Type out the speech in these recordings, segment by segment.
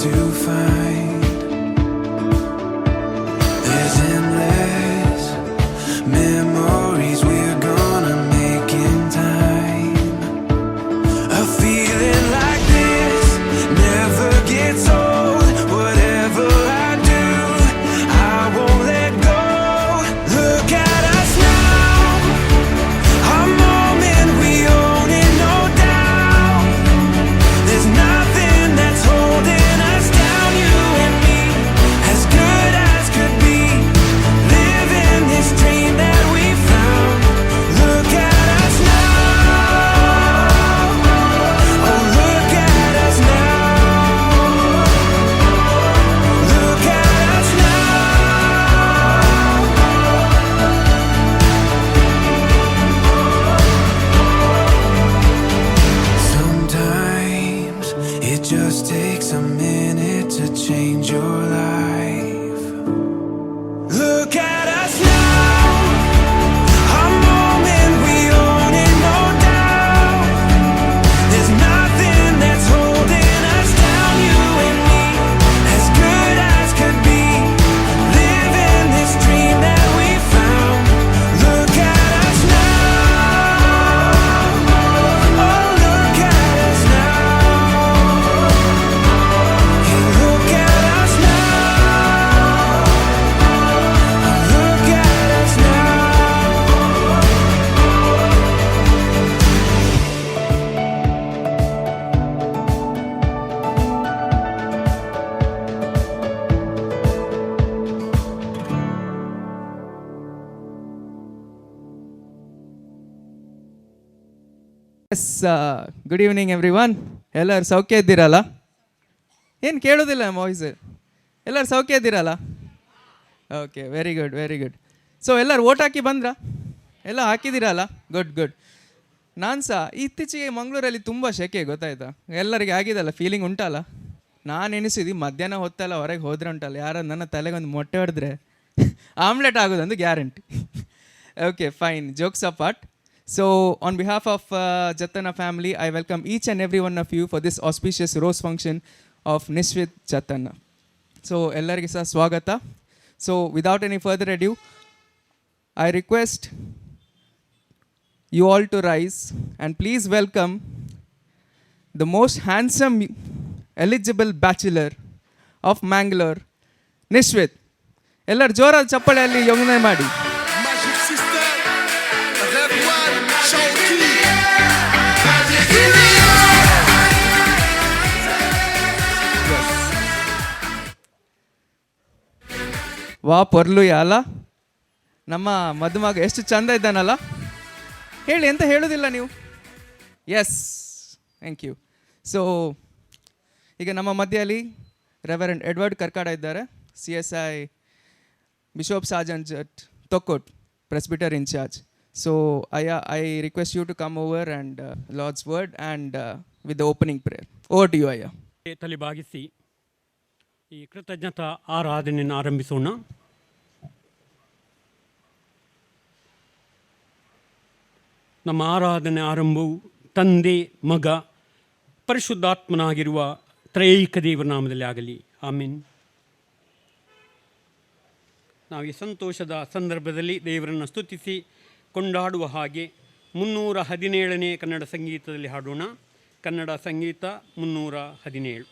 to find. There's endless memories we're gonna make in time. A feeling like this never gets old. Whatever I do, I won't let go. Look at us now, a moment we own it, no doubt. There's nothing that's holding us down, you and me, as good as could be, living this dream that we found. Look at us now, oh look at us now, look at us now. Sometimes it just takes a minute to change your life. Look at us now, a moment we own it, no doubt. There's nothing that's holding us down, you and me, as good as could be, living this dream that we found. Look at us now, oh look at us now, yeah, look at us now, look at us now. Yes good evening every one. ಎಲ್ಲರೂ ಸೌಖ್ಯ ಇದ್ದೀರಲ್ಲ? ಏನು ಕೇಳೋದಿಲ್ಲ voice. ಎಲ್ಲರೂ ಸೌಖ್ಯ ಇದ್ದೀರಲ್ಲ? Okay, very good very good. So ಎಲ್ಲರೂ vote ಹಾಕಿ ಬಂದ್ರಾ? ಎಲ್ಲ ಹಾಕಿದ್ದೀರಲ್ಲ? Good good. ನಾನು ಸಹ ಇತ್ತೀಚೆಗೆ ಮಂಗಳೂರಲ್ಲಿ ತುಂಬ ಸೆಕೆ, ಗೊತ್ತಾಯ್ತಾ? ಎಲ್ಲರಿಗೆ ಆಗಿದಲ್ಲ, ಫೀಲಿಂಗ್ ಉಂಟಲ್ಲ? ನಾನು ಎನಿಸಿದ್ದು ಮಧ್ಯಾಹ್ನ ಹೊತ್ತೆಲ್ಲ ಹೊರಗೆ ಹೋದ್ರೆ ಉಂಟಲ್ಲ, ಯಾರು ನನ್ನ ತಲೆಗೊಂದು ಮೊಟ್ಟೆ ಹೊಡೆದ್ರೆ ಆಮ್ಲೆಟ್ ಆಗೋದೊಂದು guarantee. Okay fine, jokes apart. So, on behalf of Jatanna family, I welcome each and every one of you for this auspicious rose function of Nishwit Jatanna. So, ellarige sah swagata. So, without any further ado, I request you all to rise and please welcome the most handsome eligible bachelor of Mangalore, Nishwit. Ellar jora chappaleyalli yogane ಮಾಡಿ. Magic System, Rev One, Shawty. ವಾ ಪೊರ್ಲುಯ ಅಲ್ಲ, ನಮ್ಮ ಮದುಮಗ ಎಷ್ಟು ಚಂದ ಇದ್ದಾನಲ್ಲ. ಹೇಳಿ, ಎಂತ ಹೇಳೋದಿಲ್ಲ ನೀವು? S, thank you. ಸೊ ಈಗ ನಮ್ಮ ಮಧ್ಯದಲ್ಲಿ ರೆವರೆಂಡ್ ಎಡ್ವರ್ಡ್ ಕರ್ಕಾಡ ಇದ್ದಾರೆ, CSI bishop Sargent Thokkottu presbyter in charge. So I request you to come over and Lord's word and with the opening prayer. Over to you, Ayya. ತಲೆಬಾಗಿಸಿ ಈ ಕೃತಜ್ಞತಾ ಆರಾಧನೆಯನ್ನು ಆರಂಭಿಸೋಣ. ನಮ್ಮ ಆರಾಧನೆ ಆರಂಭವು ತಂದೆ, ಮಗ, ಪರಿಶುದ್ಧಾತ್ಮನಾಗಿರುವ ತ್ರೈಕ ದೇವರ ನಾಮದಲ್ಲಿ ಆಗಲಿ. ಆಮೀನ್. ನಾವು ಈ ಸಂತೋಷದ ಸಂದರ್ಭದಲ್ಲಿ ದೇವರನ್ನು ಸ್ತುತಿಸಿ ಕೊಂಡಾಡುವ ಹಾಗೆ 317ನೇ ಕನ್ನಡ ಸಂಗೀತದಲ್ಲಿ ಹಾಡೋಣ. ಕನ್ನಡ ಸಂಗೀತ 317.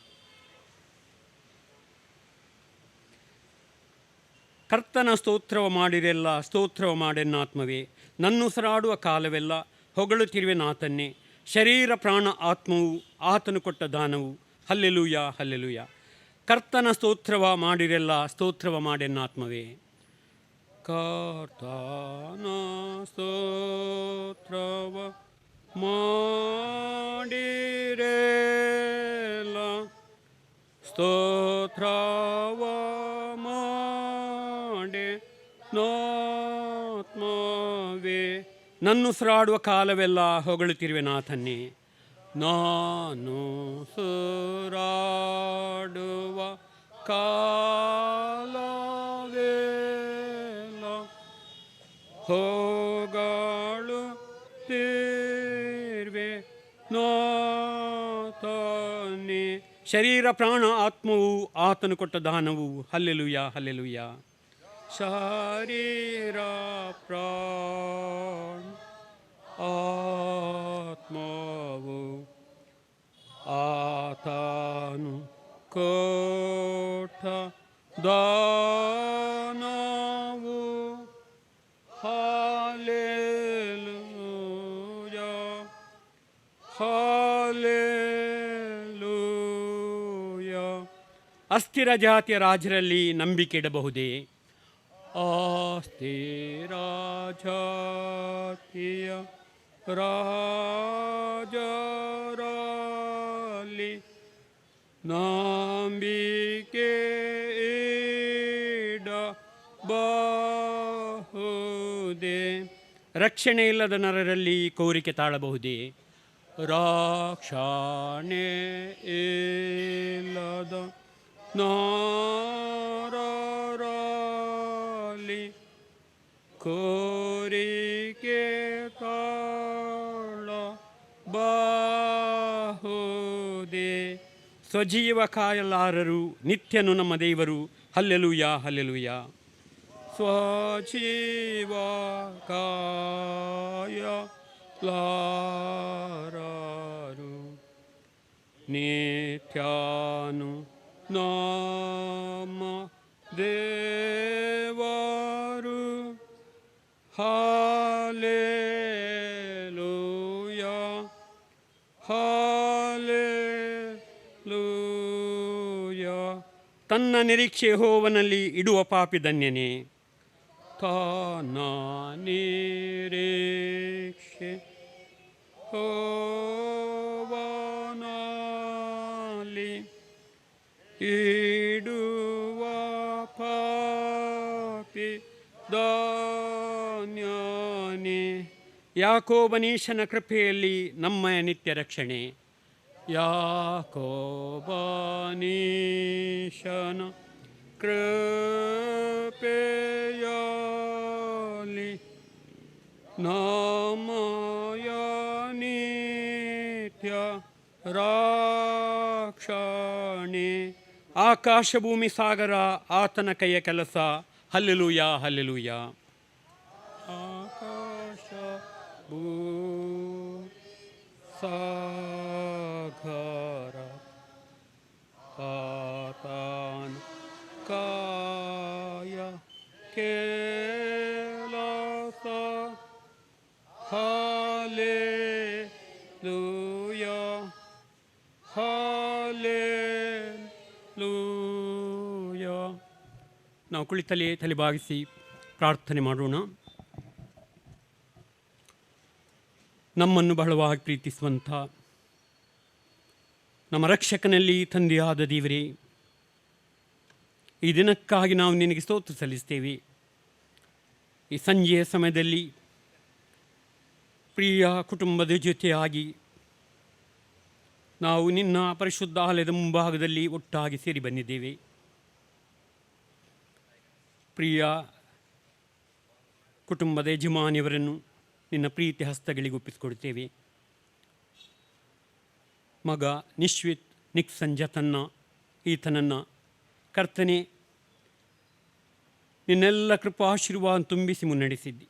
ಕರ್ತನ ಸ್ತೋತ್ರವ ಮಾಡಿರೆಲ್ಲ, ಸ್ತೋತ್ರವ ಮಾಡೆನ್ನಾತ್ಮವೇ, ನನ್ನುಸಿರಾಡುವ ಕಾಲವೆಲ್ಲ ಹೊಗಳುತ್ತಿರುವೆನಾತನ್ನೇ. ಶರೀರ ಪ್ರಾಣ ಆತ್ಮವು ಆತನು ಕೊಟ್ಟ ದಾನವು. Hallelujah hallelujah. ಕರ್ತನ ಸ್ತೋತ್ರವ ಮಾಡಿರೆಲ್ಲ, ಸ್ತೋತ್ರವ ಮಾಡೆನ್ನಾತ್ಮವೇ. ಕರ್ತನ ಸ್ತೋತ್ರವ ಮಾಡಿರೆಲ್ಲ, ಸ್ತೋತ್ರವ ಮಾಡೆ ನಾತ್ಮವೇ. ನನ್ನುಸಿರಾಡುವ ಕಾಲವೆಲ್ಲ ಹೊಗಳುತ್ತಿರುವೆನಾತನ್ನೇ. ನಾನು ಸುರಾಡುವ ಕಾಲವೆಲ್ಲ ಹೊಗಳುತ್ತಿರುವೆ ನಾತನ್ನೇ. ಶರೀರ ಪ್ರಾಣ ಆತ್ಮವು ಆತನು ಕೊಟ್ಟ ದಾನವು. Hallelujah hallelujah. ಶರೀರ ಪ್ರಾಣ ಆತ್ಮವು ಆತನು ಕೊಟ್ಟ ದಾನವು. Hallelujah hallelujah. ಅಸ್ಥಿರ ಜಾತಿಯ ರಾಜರಲ್ಲಿ ನಂಬಿಕೆ ಇಡಬಹುದೇ? ಅಸ್ಥಿರ ಜಾತಿಯ ರಾಜರಲ್ಲಿ ನಂಬಿಕೆ ಇಡಬಹುದೇ? ರಕ್ಷಣೆ ಇಲ್ಲದ ನರರಲ್ಲಿ ಕೋರಿಕೆ ತಾಳಬಹುದೇ? ರಕ್ಷಣೆ ಇಲ್ಲದ ನರರಲ್ಲಿ ಕೋರಿಕೆ ತಾಳಬಹುದೇ? ಸ್ವಜೀವ ಕಾಯಲಾರರು, ನಿತ್ಯನು ನಮ್ಮ ದೇವರು. Hallelujah hallelujah. ಸ್ವಜೀವ ಕಾಯಲಾರರು, ನಿತ್ಯನು ನಮ್ಮ ದೇವರು. Hallelujah hallelujah. ತನ್ನ ನಿರೀಕ್ಷೆ ಯೆಹೋವನಲ್ಲಿ ಇಡುವ ಪಾಪಿ ಧನ್ಯನೇ. ತನ್ನ ನಿರೀಕ್ಷೆ ಯೆಹೋವನಲ್ಲಿ ಇಡುವ ಪಾಪಿ ಧನ್ಯನೇ. ಯಾಕೋಬನೀಶನ ಕೃಪೆಯಲ್ಲಿ ನಮ್ಮ ನಿತ್ಯ ರಕ್ಷಣೆ. ಯಾಕೋಬನೀಶನ ಕೃಪೆಯಲ್ಲಿ ನಮಯ ನಿತ್ಯ ರಕ್ಷಣೆ. ಆಕಾಶ ಭೂಮಿ ಸಾಗರ ಆತನ ಕೈಯ ಕೆಲಸ. Hallelujah hallelujah. ಆಕಾಶ ಸಾಗರ ಆತನ ಕಾಯ ಕೆಲಸ. Hallelujah hallelujah. ನಾವು ಕುಳಿತಲೇ ತಲೆಬಾಗಿಸಿ ಪ್ರಾರ್ಥನೆ ಮಾಡೋಣ. ನಮ್ಮನ್ನು ಬಹಳವಾಗಿ ಪ್ರೀತಿಸುವಂಥ ನಮ್ಮ ರಕ್ಷಕನಲ್ಲಿ ತಂದೆಯಾದ ದೇವರೇ, ಈ ದಿನಕ್ಕಾಗಿ ನಾವು ನಿನಗೆ ಸ್ತೋತ್ರ ಸಲ್ಲಿಸ್ತೇವೆ. ಈ ಸಂಜೆಯ ಸಮಯದಲ್ಲಿ ಪ್ರಿಯ ಕುಟುಂಬದ ಜೊತೆಯಾಗಿ ನಾವು ನಿನ್ನ ಪರಿಶುದ್ಧ ಆಲಯದ ಮುಂಭಾಗದಲ್ಲಿ ಒಟ್ಟಾಗಿ ಸೇರಿ ಬಂದಿದ್ದೇವೆ. ಪ್ರಿಯ ಕುಟುಂಬದ ಯಜಮಾನಿಯವರನ್ನು ನಿನ್ನ ಪ್ರೀತಿ ಹಸ್ತಗಳಿಗೆ ಒಪ್ಪಿಸಿಕೊಡ್ತೇವೆ. ಮಗ ನಿಶ್ವಿತ್ ನಿಕ್ಸನ್ ಜತನ್ನ ಈತನನ್ನು ಕರ್ತನೆ ನಿನ್ನೆಲ್ಲ ಕೃಪಾಶೀರ್ವಾದ ತುಂಬಿಸಿ ಮುನ್ನಡೆಸಿದ್ದಿ.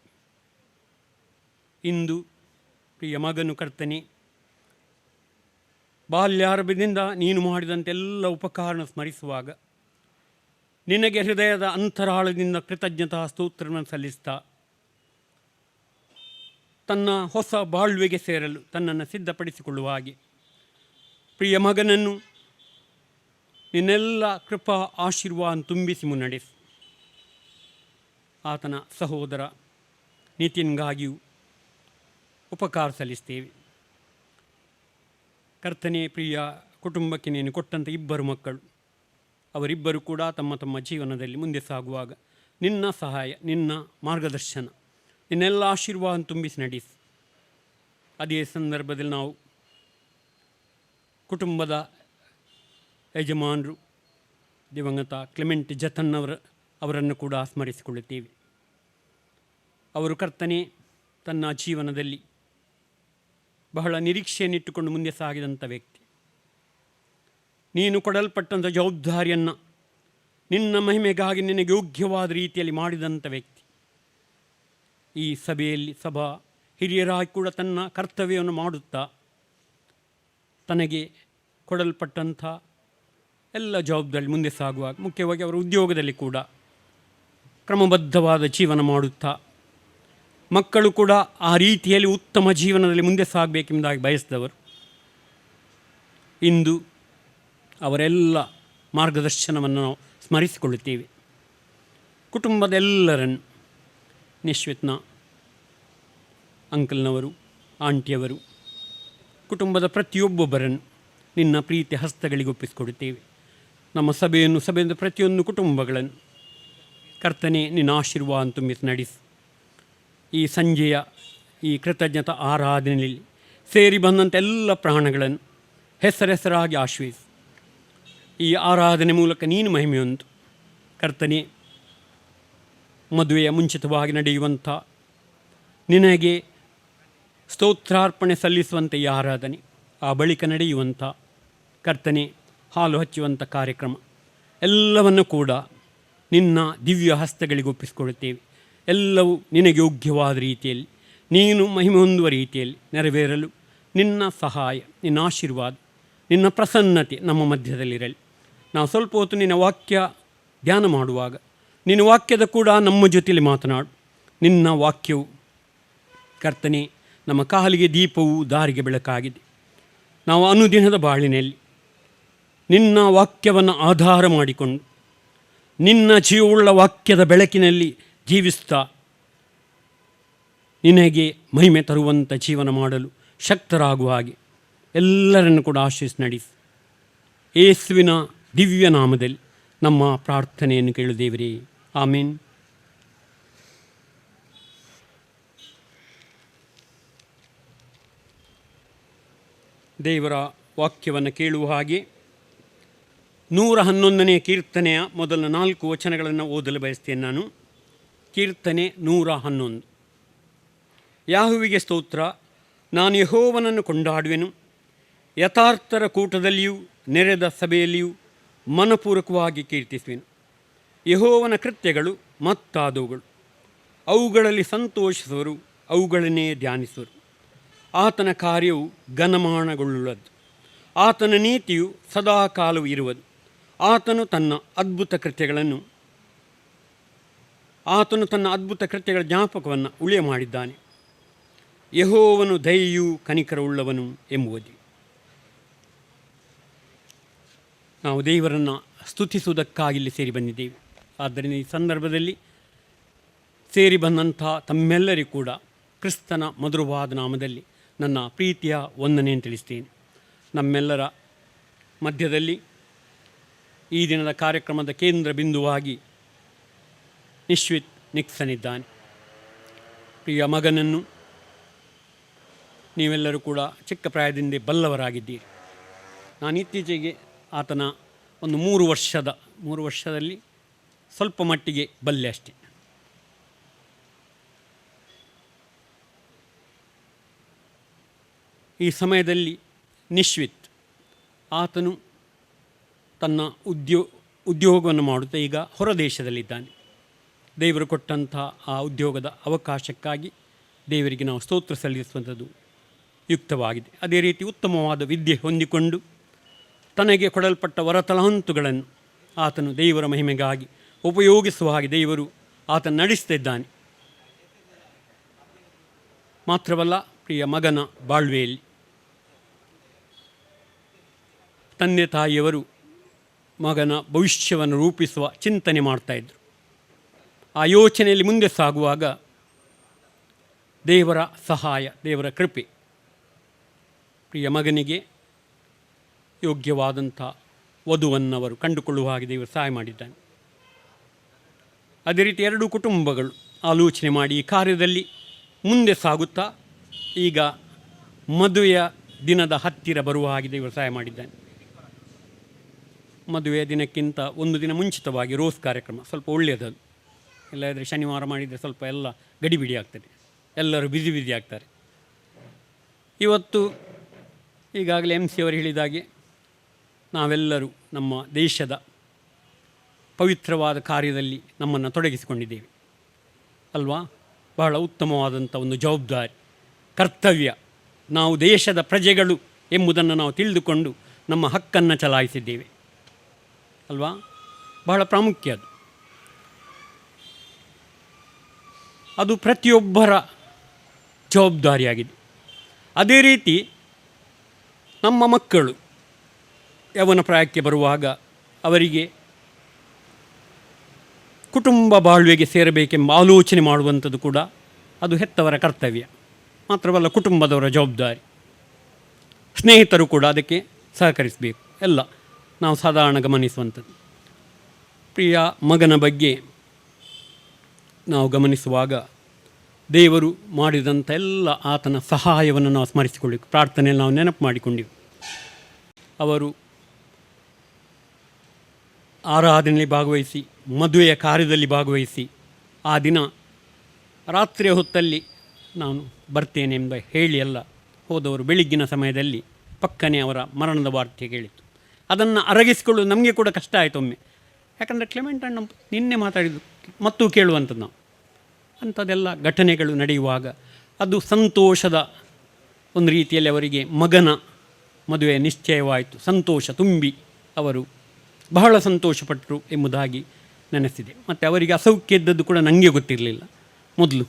ಇಂದು ಪ್ರಿಯ ಮಗನು ಕರ್ತನೆ ಬಾಲ್ಯಾರಂಭದಿಂದ ನೀನು ಮಾಡಿದಂತೆಲ್ಲ ಉಪಕಾರಣ ಸ್ಮರಿಸುವಾಗ ನಿನಗೆ ಹೃದಯದ ಅಂತರಾಳದಿಂದ ಕೃತಜ್ಞತಾ ಸ್ತೋತ್ರವನ್ನು ಸಲ್ಲಿಸ್ತಾ ತನ್ನ ಹೊಸ ಬಾಳ್ವೆಗೆ ಸೇರಲು ತನ್ನನ್ನು ಸಿದ್ಧಪಡಿಸಿಕೊಳ್ಳುವ ಹಾಗೆ ಪ್ರಿಯ ಮಗನನ್ನು ನಿನ್ನೆಲ್ಲ ಕೃಪಾ ಆಶೀರ್ವಾದ ತುಂಬಿಸಿ ಮುನ್ನಡೆಸಿ ಆತನ ಸಹೋದರ ನಿತಿನ್ಗಾಗಿಯೂ ಉಪಕಾರ ಸಲ್ಲಿಸ್ತೇವೆ. ಕರ್ತನೆ, ಪ್ರಿಯ ಕುಟುಂಬಕ್ಕೆ ನೀನು ಕೊಟ್ಟಂಥ ಇಬ್ಬರು ಮಕ್ಕಳು, ಅವರಿಬ್ಬರು ಕೂಡ ತಮ್ಮ ತಮ್ಮ ಜೀವನದಲ್ಲಿ ಮುಂದೆ ಸಾಗುವಾಗ ನಿನ್ನ ಸಹಾಯ, ನಿನ್ನ ಮಾರ್ಗದರ್ಶನ, ನಿನ್ನೆಲ್ಲ ಆಶೀರ್ವಾದ ತುಂಬಿಸಿ ನಡೆಸಿ. ಅದೇ ಸಂದರ್ಭದಲ್ಲಿ ನಾವು ಕುಟುಂಬದ ಯಜಮಾನರು ದಿವಂಗತ ಕ್ಲೆಮೆಂಟ್ ಅವರನ್ನು ಕೂಡ ಸ್ಮರಿಸಿಕೊಳ್ಳುತ್ತೇವೆ. ಅವರು ಕರ್ತನೆ ತನ್ನ ಜೀವನದಲ್ಲಿ ಬಹಳ ನಿರೀಕ್ಷೆಯನ್ನಿಟ್ಟುಕೊಂಡು ಮುಂದೆ ಸಾಗಿದಂಥ ವ್ಯಕ್ತಿ. ನೀನು ಕೊಡಲ್ಪಟ್ಟಂಥ ಜವಾಬ್ದಾರಿಯನ್ನು ನಿನ್ನ ಮಹಿಮೆಗಾಗಿ ನಿನಗೆ ಯೋಗ್ಯವಾದ ರೀತಿಯಲ್ಲಿ ಮಾಡಿದಂಥ ವ್ಯಕ್ತಿ. ಈ ಸಭೆಯಲ್ಲಿ ಸಭಾ ಹಿರಿಯರಾಗಿ ಕೂಡ ತನ್ನ ಕರ್ತವ್ಯವನ್ನು ಮಾಡುತ್ತಾ ತನಗೆ ಕೊಡಲ್ಪಟ್ಟಂಥ ಎಲ್ಲ ಜವಾಬ್ದಾರಿ ಮುಂದೆ ಸಾಗುವಾಗ, ಮುಖ್ಯವಾಗಿ ಅವರ ಉದ್ಯೋಗದಲ್ಲಿ ಕೂಡ ಕ್ರಮಬದ್ಧವಾದ ಜೀವನ ಮಾಡುತ್ತಾ, ಮಕ್ಕಳು ಕೂಡ ಆ ರೀತಿಯಲ್ಲಿ ಉತ್ತಮ ಜೀವನದಲ್ಲಿ ಮುಂದೆ ಸಾಗಬೇಕೆಂಬುದಾಗಿ ಬಯಸಿದವರು. ಇಂದು ಅವರೆಲ್ಲ ಮಾರ್ಗದರ್ಶನವನ್ನು ನಾವು ಸ್ಮರಿಸಿಕೊಳ್ಳುತ್ತೇವೆ. ಕುಟುಂಬದೆಲ್ಲರನ್ನು, ನಿಶ್ವಿತ್ನ ಅಂಕಲ್ನವರು, ಆಂಟಿಯವರು, ಕುಟುಂಬದ ಪ್ರತಿಯೊಬ್ಬೊಬ್ಬರನ್ನು ನಿನ್ನ ಪ್ರೀತಿ ಹಸ್ತಗಳಿಗೆ ಒಪ್ಪಿಸಿಕೊಡುತ್ತೇವೆ. ನಮ್ಮ ಸಭೆಯಿಂದ ಪ್ರತಿಯೊಂದು ಕುಟುಂಬಗಳನ್ನು ಕರ್ತನೆ ನಿನ್ನ ಆಶೀರ್ವಾದ ತುಂಬಿಸಿ ನಡೆಸಿ. ಈ ಸಂಜೆಯ ಈ ಕೃತಜ್ಞತಾ ಆರಾಧನೆಯಲ್ಲಿ ಸೇರಿ ಬಂದಂಥ ಎಲ್ಲ ಪ್ರಾಣಗಳನ್ನು ಹೆಸರಾಗಿ ಆಶ್ರಯಿಸಿ. ಈ ಆರಾಧನೆ ಮೂಲಕ ನೀನು ಮಹಿಮೆಯೊಂದು ಕರ್ತನೆ, ಮದುವೆಯ ಮುಂಚಿತವಾಗಿ ನಡೆಯುವಂಥ ನಿನಗೆ ಸ್ತೋತ್ರಾರ್ಪಣೆ ಸಲ್ಲಿಸುವಂಥ ಈ ಆರಾಧನೆ, ಆ ಬಳಿಕ ನಡೆಯುವಂಥ ಕರ್ತನೆ ಹಾಲು ಹಚ್ಚುವಂಥ ಕಾರ್ಯಕ್ರಮ ಎಲ್ಲವನ್ನು ಕೂಡ ನಿನ್ನ ದಿವ್ಯ ಹಸ್ತಗಳಿಗೆ ಒಪ್ಪಿಸಿಕೊಡುತ್ತೇವೆ. ಎಲ್ಲವೂ ನಿನಗೆ ಯೋಗ್ಯವಾದ ರೀತಿಯಲ್ಲಿ, ನೀನು ಮಹಿಮೆ ಹೊಂದುವ ರೀತಿಯಲ್ಲಿ ನೆರವೇರಲು ನಿನ್ನ ಸಹಾಯ, ನಿನ್ನ ಆಶೀರ್ವಾದ, ನಿನ್ನ ಪ್ರಸನ್ನತೆ ನಮ್ಮ ಮಧ್ಯದಲ್ಲಿರಲಿ. ನಾವು ಸ್ವಲ್ಪ ಹೊತ್ತು ನಿನ್ನ ವಾಕ್ಯ ಧ್ಯಾನ ಮಾಡುವಾಗ ನಿನ್ನ ವಾಕ್ಯದ ಕೂಡ ನಮ್ಮ ಜೊತೆಯಲ್ಲಿ ಮಾತನಾಡು. ನಿನ್ನ ವಾಕ್ಯವು ಕರ್ತನೆ ನಮ್ಮ ಕಾಲಿಗೆ ದೀಪವು, ದಾರಿಗೆ ಬೆಳಕಾಗಿದೆ. ನಾವು ಅನುದಿನದ ಬಾಳಿನಲ್ಲಿ ನಿನ್ನ ವಾಕ್ಯವನ್ನು ಆಧಾರ ಮಾಡಿಕೊಂಡು ನಿನ್ನ ಜೀವವುಳ್ಳ ವಾಕ್ಯದ ಬೆಳಕಿನಲ್ಲಿ ಜೀವಿಸ್ತಾ ನಿನಗೆ ಮಹಿಮೆ ತರುವಂಥ ಜೀವನ ಮಾಡಲು ಶಕ್ತರಾಗುವ ಹಾಗೆ ಎಲ್ಲರನ್ನು ಕೂಡ ಆಶೀಸ್ ನಡೆಸಿ. ಯೇಸುವಿನ ದಿವ್ಯ ನಾಮದಲ್ಲಿ ನಮ್ಮ ಪ್ರಾರ್ಥನೆಯನ್ನು ಕೇಳು ದೇವರೇ, ಆಮೇನ್. ದೇವರ ವಾಕ್ಯವನ್ನು ಕೇಳುವ ಹಾಗೆ 111ನೇ ಕೀರ್ತನೆಯ ಮೊದಲ 4 ವಚನಗಳನ್ನು ಓದಲು ಬಯಸ್ತೇನೆ ನಾನು. ಕೀರ್ತನೆ 111. ಯಾಹುವಿಗೆ ಸ್ತೋತ್ರ, ನಾನು ಯೆಹೋವನನ್ನು ಕೊಂಡಾಡುವೆನು. ಯಥಾರ್ಥರ ಕೂಟದಲ್ಲಿಯೂ ನೆರೆದ ಸಭೆಯಲ್ಲಿಯೂ ಮನಪೂರ್ವಕವಾಗಿ ಕೀರ್ತಿಸುವೆನು. ಯೆಹೋವನ ಕೃತ್ಯಗಳು ಮತ್ತಾದವುಗಳು, ಅವುಗಳಲ್ಲಿ ಸಂತೋಷಿಸುವರು, ಅವುಗಳನ್ನೇ ಧ್ಯಾನಿಸುವರು. ಆತನ ಕಾರ್ಯವು ಘನಮಾನಗೊಳ್ಳುವುದು, ಆತನ ನೀತಿಯು ಸದಾಕಾಲವೂ ಇರುವುದು. ಆತನು ತನ್ನ ಅದ್ಭುತ ಕೃತ್ಯಗಳ ಜ್ಞಾಪಕವನ್ನು ಉಳಿಯ ಮಾಡಿದ್ದಾನೆ. ಯೆಹೋವನು ದಯೆಯೂ ಕನಿಕರವುಳ್ಳವನು ಎಂಬುದು. ನಾವು ದೇವರನ್ನು ಸ್ತುತಿಸುವುದಕ್ಕಾಗಿ ಇಲ್ಲಿ ಸೇರಿ ಬಂದಿದ್ದೇವೆ. ಆದ್ದರಿಂದ ಈ ಸಂದರ್ಭದಲ್ಲಿ ಸೇರಿ ಬಂದಂಥ ತಮ್ಮೆಲ್ಲರಿಗೂ ಕೂಡ ಕ್ರಿಸ್ತನ ಮಧುರವಾದ ನಾಮದಲ್ಲಿ ನನ್ನ ಪ್ರೀತಿಯ ವಂದನೆಯನ್ನು ತಿಳಿಸ್ತೇನೆ. ನಮ್ಮೆಲ್ಲರ ಮಧ್ಯದಲ್ಲಿ ಈ ದಿನದ ಕಾರ್ಯಕ್ರಮದ ಕೇಂದ್ರ ಬಿಂದುವಾಗಿ ನಿಶ್ವಿತ್ ನಿಕ್ಸನ್ ಇದ್ದಾನೆ. ಪ್ರಿಯ ಮಗನನ್ನು ನೀವೆಲ್ಲರೂ ಕೂಡ ಚಿಕ್ಕ ಪ್ರಾಯದಿಂದ ಬಲ್ಲವರಾಗಿದ್ದೀರಿ. ನಾನು ಇತ್ತೀಚೆಗೆ ಆತನ ಒಂದು 3 ವರ್ಷದಲ್ಲಿ ಸ್ವಲ್ಪ ಮಟ್ಟಿಗೆ ಬಲ್ಲೆ ಅಷ್ಟೆ. ಈ ಸಮಯದಲ್ಲಿ ನಿಶ್ವಿತ್ ಆತನು ತನ್ನ ಉದ್ಯೋಗವನ್ನು ಮಾಡುತ್ತಾ ಈಗ ಹೊರದೇಶದಲ್ಲಿದ್ದಾನೆ. ದೇವರು ಕೊಟ್ಟಂಥ ಆ ಉದ್ಯೋಗದ ಅವಕಾಶಕ್ಕಾಗಿ ದೇವರಿಗೆ ನಾವು ಸ್ತೋತ್ರ ಸಲ್ಲಿಸುವಂಥದ್ದು ಯುಕ್ತವಾಗಿದೆ. ಅದೇ ರೀತಿ ಉತ್ತಮವಾದ ವಿದ್ಯೆ ಹೊಂದಿಕೊಂಡು ತನಗೆ ಕೊಡಲ್ಪಟ್ಟ ವರತಲಾಂತುಗಳನ್ನು ಆತನು ದೇವರ ಮಹಿಮೆಗಾಗಿ ಉಪಯೋಗಿಸುವ ಹಾಗೆ ದೇವರು ಆತನು ನಡೆಸ್ತಿದ್ದಾನೆ. ಮಾತ್ರವಲ್ಲ, ಪ್ರಿಯ ಮಗನ ಬಾಳ್ವೆಯಲ್ಲಿ ತಂದೆ ತಾಯಿಯವರು ಮಗನ ಭವಿಷ್ಯವನ್ನು ರೂಪಿಸುವ ಚಿಂತನೆ ಮಾಡ್ತಾಯಿದ್ರು. ಆ ಯೋಚನೆಯಲ್ಲಿ ಮುಂದೆ ಸಾಗುವಾಗ ದೇವರ ಸಹಾಯ, ದೇವರ ಕೃಪೆ ಪ್ರಿಯ ಮಗನಿಗೆ ಯೋಗ್ಯವಾದಂಥ ವಧುವನ್ನು ಅವರು ಕಂಡುಕೊಳ್ಳುವ ಹಾಗೆ ದೇವರು ಸಹಾಯ ಮಾಡಿದ್ದಾನೆ. ಅದೇ ರೀತಿ 2 ಕುಟುಂಬಗಳು ಆಲೋಚನೆ ಮಾಡಿ ಈ ಕಾರ್ಯದಲ್ಲಿ ಮುಂದೆ ಸಾಗುತ್ತಾ ಈಗ ಮದುವೆಯ ದಿನದ ಹತ್ತಿರ ಬರುವ ಹಾಗೆ ದೇವರು ಸಹಾಯ ಮಾಡಿದ್ದಾನೆ. ಮದುವೆಯ ದಿನಕ್ಕಿಂತ 1 ದಿನ ಮುಂಚಿತವಾಗಿ ರೋಸ್ ಕಾರ್ಯಕ್ರಮ ಸ್ವಲ್ಪ ಒಳ್ಳೆಯದದು. ಇಲ್ಲದ್ರೆ ಶನಿವಾರ ಮಾಡಿದರೆ ಸ್ವಲ್ಪ ಎಲ್ಲ ಗಡಿಬಿಡಿ ಆಗ್ತದೆ, ಎಲ್ಲರೂ ಬ್ಯುಸಿ ಆಗ್ತಾರೆ. ಇವತ್ತು ಈಗಾಗಲೇ MC ಅವರು ಹೇಳಿದಾಗೆ ನಾವೆಲ್ಲರೂ ನಮ್ಮ ದೇಶದ ಪವಿತ್ರವಾದ ಕಾರ್ಯದಲ್ಲಿ ನಮ್ಮನ್ನು ತೊಡಗಿಸಿಕೊಂಡಿದ್ದೇವೆ ಅಲ್ವಾ? ಬಹಳ ಉತ್ತಮವಾದಂಥ ಒಂದು ಜವಾಬ್ದಾರಿ, ಕರ್ತವ್ಯ. ನಾವು ದೇಶದ ಪ್ರಜೆಗಳು ಎಂಬುದನ್ನು ನಾವು ತಿಳಿದುಕೊಂಡು ನಮ್ಮ ಹಕ್ಕನ್ನು ಚಲಾಯಿಸಿದ್ದೇವೆ ಅಲ್ವಾ? ಬಹಳ ಪ್ರಾಮುಖ್ಯ ಅದು. ಅದು ಪ್ರತಿಯೊಬ್ಬರ ಜವಾಬ್ದಾರಿಯಾಗಿದೆ. ಅದೇ ರೀತಿ ನಮ್ಮ ಮಕ್ಕಳು ಯೌವನ ಪ್ರಾಯಕ್ಕೆ ಬರುವಾಗ ಅವರಿಗೆ ಕುಟುಂಬ ಬಾಳ್ವೆಗೆ ಸೇರಬೇಕೆಂಬ ಆಲೋಚನೆ ಮಾಡುವಂಥದ್ದು ಕೂಡ ಅದು ಹೆತ್ತವರ ಕರ್ತವ್ಯ. ಮಾತ್ರವಲ್ಲ, ಕುಟುಂಬದವರ ಜವಾಬ್ದಾರಿ. ಸ್ನೇಹಿತರು ಕೂಡ ಅದಕ್ಕೆ ಸಹಕರಿಸಬೇಕು. ಎಲ್ಲ ನಾವು ಸಾಧಾರಣ ಗಮನಿಸುವಂಥದ್ದು. ಪ್ರಿಯ ಮಗನ ಬಗ್ಗೆ ನಾವು ಗಮನಿಸುವಾಗ ದೇವರು ಮಾಡಿದಂಥ ಎಲ್ಲ ಆತನ ಸಹಾಯವನ್ನು ನಾವು ಸ್ಮರಿಸಿಕೊಳ್ಳಬೇಕು. ಪ್ರಾರ್ಥನೆಯಲ್ಲಿ ನಾವು ನೆನಪು ಮಾಡಿಕೊಂಡೆವು. ಅವರು ಆರಾಧನೆಯಲ್ಲಿ ಭಾಗವಹಿಸಿ, ಮದುವೆಯ ಕಾರ್ಯದಲ್ಲಿ ಭಾಗವಹಿಸಿ, ಆ ದಿನ ರಾತ್ರಿಯ ಹೊತ್ತಲ್ಲಿ ನಾನು ಬರ್ತೇನೆ ಎಂಬ ಹೇಳಿ ಎಲ್ಲ ಹೋದವರು ಬೆಳಗ್ಗಿನ ಸಮಯದಲ್ಲಿ ಪಕ್ಕನೆ ಅವರ ಮರಣದ ವಾರ್ತೆ ಕೇಳಿತು. ಅದನ್ನು ಅರಗಿಸಿಕೊಳ್ಳಲು ನಮಗೆ ಕೂಡ ಕಷ್ಟ ಆಯಿತು ಒಮ್ಮೆ. ಯಾಕಂದರೆ ಕ್ಲೆಮೆಂಟ್ ಅಣ್ಣ ನಿನ್ನೆ ಮಾತಾಡಿದ್ದು ಮತ್ತು ಕೇಳುವಂಥದ್ದು ನಾವು. ಅಂಥದ್ದೆಲ್ಲ ಘಟನೆಗಳು ನಡೆಯುವಾಗ ಅದು ಸಂತೋಷದ ಒಂದು ರೀತಿಯಲ್ಲಿ ಅವರಿಗೆ ಮಗನ ಮದುವೆ ನಿಶ್ಚಯವಾಯಿತು. ಸಂತೋಷ ತುಂಬಿ ಅವರು ಬಹಳ ಸಂತೋಷಪಟ್ಟರು ಎಂಬುದಾಗಿ ನೆನೆಸಿದೆ. ಮತ್ತು ಅವರಿಗೆ ಅಸೌಖ್ಯ ಇದ್ದದ್ದು ಕೂಡ ನನಗೆ ಗೊತ್ತಿರಲಿಲ್ಲ ಮೊದಲು.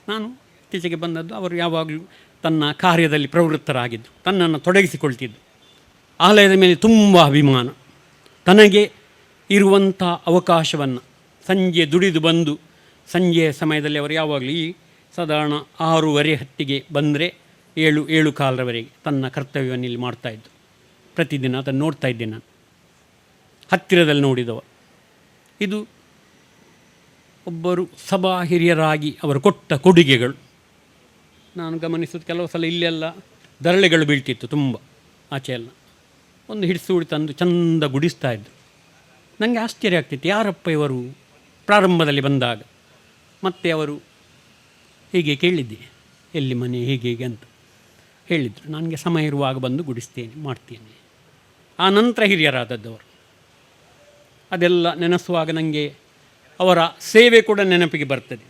ನಾನು ಇತ್ತೀಚೆಗೆ ಬಂದದ್ದು. ಅವರು ಯಾವಾಗಲೂ ತನ್ನ ಕಾರ್ಯದಲ್ಲಿ ಪ್ರವೃತ್ತರಾಗಿದ್ದರು, ತನ್ನನ್ನು ತೊಡಗಿಸಿಕೊಳ್ತಿದ್ದರು. ಆಲಯದ ಮೇಲೆ ತುಂಬ ಅಭಿಮಾನ. ತನಗೆ ಇರುವಂಥ ಅವಕಾಶವನ್ನು ಸಂಜೆ ದುಡಿದು ಬಂದು ಸಂಜೆಯ ಸಮಯದಲ್ಲಿ ಅವರು ಯಾವಾಗಲೂ ಈ ಸಾಧಾರಣ 6:30 ಬಂದರೆ 7:15 ತನ್ನ ಕರ್ತವ್ಯವನ್ನು ಇಲ್ಲಿ ಮಾಡ್ತಾಯಿದ್ದು. ಪ್ರತಿದಿನ ಅದನ್ನು ನೋಡ್ತಾ ಇದ್ದೆ ನಾನು, ಹತ್ತಿರದಲ್ಲಿ ನೋಡಿದವ. ಇದು ಒಬ್ಬರು ಸಭಾ ಹಿರಿಯರಾಗಿ ಅವರು ಕೊಟ್ಟ ಕೊಡುಗೆಗಳು. ನಾನು ಗಮನಿಸೋದು ಕೆಲವು ಸಲ ಇಲ್ಲೆಲ್ಲ ದರಳೆಗಳು ಬೀಳ್ತಿತ್ತು ತುಂಬ, ಆಚೆ ಎಲ್ಲ. ಒಂದು ಹಿಡಿಸೂಡಿ ತಂದು ಚಂದ ಗುಡಿಸ್ತಾಯಿದ್ರು. ನನಗೆ ಆಶ್ಚರ್ಯ ಆಗ್ತಿತ್ತು, ಯಾರಪ್ಪ ಇವರು ಪ್ರಾರಂಭದಲ್ಲಿ ಬಂದಾಗ. ಮತ್ತು ಅವರು ಹೀಗೆ ಕೇಳಿದ್ದೆ, ಎಲ್ಲಿ ಮನೆ ಹೇಗೆ ಅಂತ ಹೇಳಿದರು. ನನಗೆ ಸಮಯ ಇರುವಾಗ ಬಂದು ಗುಡಿಸ್ತೇನೆ, ಮಾಡ್ತೇನೆ. ಆ ನಂತರ ಹಿರಿಯರಾದದ್ದವರು. ಅದೆಲ್ಲ ನೆನೆಸುವಾಗ ನನಗೆ ಅವರ ಸೇವೆ ಕೂಡ ನೆನಪಿಗೆ ಬರ್ತದೆ.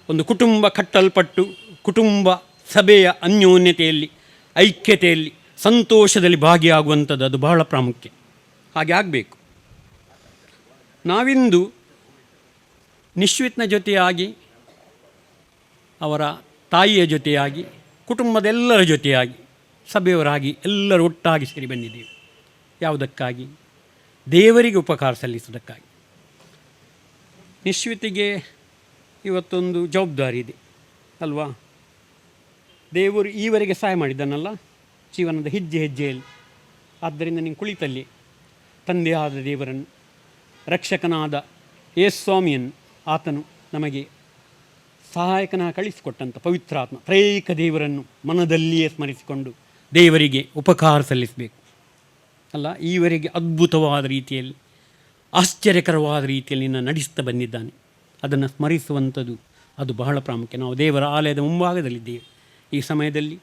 ಒಂದು ಕುಟುಂಬ ಕಟ್ಟಲ್ಪಟ್ಟು ಕುಟುಂಬ ಸಭೆಯ ಅನ್ಯೋನ್ಯತೆಯಲ್ಲಿ, ಐಕ್ಯತೆಯಲ್ಲಿ, ಸಂತೋಷದಲ್ಲಿ ಭಾಗಿಯಾಗುವಂಥದ್ದು ಅದು ಬಹಳ ಪ್ರಾಮುಖ್ಯ. ಹಾಗೆ ಆಗಬೇಕು. ನಾವಿಂದು ನಿಶ್ವಿತ್ನ ಜೊತೆಯಾಗಿ, ಅವರ ತಾಯಿಯ ಜೊತೆಯಾಗಿ, ಕುಟುಂಬದೆಲ್ಲರ ಜೊತೆಯಾಗಿ, ಸಭೆಯವರಾಗಿ ಎಲ್ಲರೂ ಒಟ್ಟಾಗಿ ಸೇರಿ ಬಂದಿದ್ದೇವೆ. ಯಾವುದಕ್ಕಾಗಿ? ದೇವರಿಗೆ ಉಪಕಾರ ಸಲ್ಲಿಸುವುದಕ್ಕಾಗಿ. ನಿಶ್ವಿತಿಗೆ ಇವತ್ತೊಂದು ಜವಾಬ್ದಾರಿ ಇದೆ ಅಲ್ವಾ? ದೇವರು ಈವರೆಗೆ ಸಹಾಯ ಮಾಡಿದ್ದಾನಲ್ಲ ಜೀವನದ ಹೆಜ್ಜೆ ಹೆಜ್ಜೆಯಲ್ಲಿ. ಆದ್ದರಿಂದ ನೀನು ಕುಳಿತಲ್ಲಿ ತಂದೆಯಾದ ದೇವರನ್ನು, ರಕ್ಷಕನಾದ ಯೇಸುಸ್ವಾಮಿಯನ್ನು, ಆತನು ನಮಗೆ ಸಹಾಯಕನ ಕಳಿಸಿಕೊಟ್ಟಂಥ ಪವಿತ್ರಾತ್ಮ ತ್ರೈಕ ದೇವರನ್ನು ಮನದಲ್ಲಿಯೇ ಸ್ಮರಿಸಿಕೊಂಡು ದೇವರಿಗೆ ಉಪಕಾರ ಸಲ್ಲಿಸಬೇಕು ಅಲ್ಲ? ಈವರೆಗೆ ಅದ್ಭುತವಾದ ರೀತಿಯಲ್ಲಿ, ಆಶ್ಚರ್ಯಕರವಾದ ರೀತಿಯಲ್ಲಿ ನಿನ್ನ ನಡೆಸ್ತಾ ಬಂದಿದ್ದಾನೆ. ಅದನ್ನು ಸ್ಮರಿಸುವಂಥದ್ದು ಅದು ಬಹಳ ಪ್ರಾಮುಖ್ಯ. ನಾವು ದೇವರ ಆಲಯದ ಮುಂಭಾಗದಲ್ಲಿದ್ದೇವೆ. ಈ ಸಮಯದಲ್ಲಿ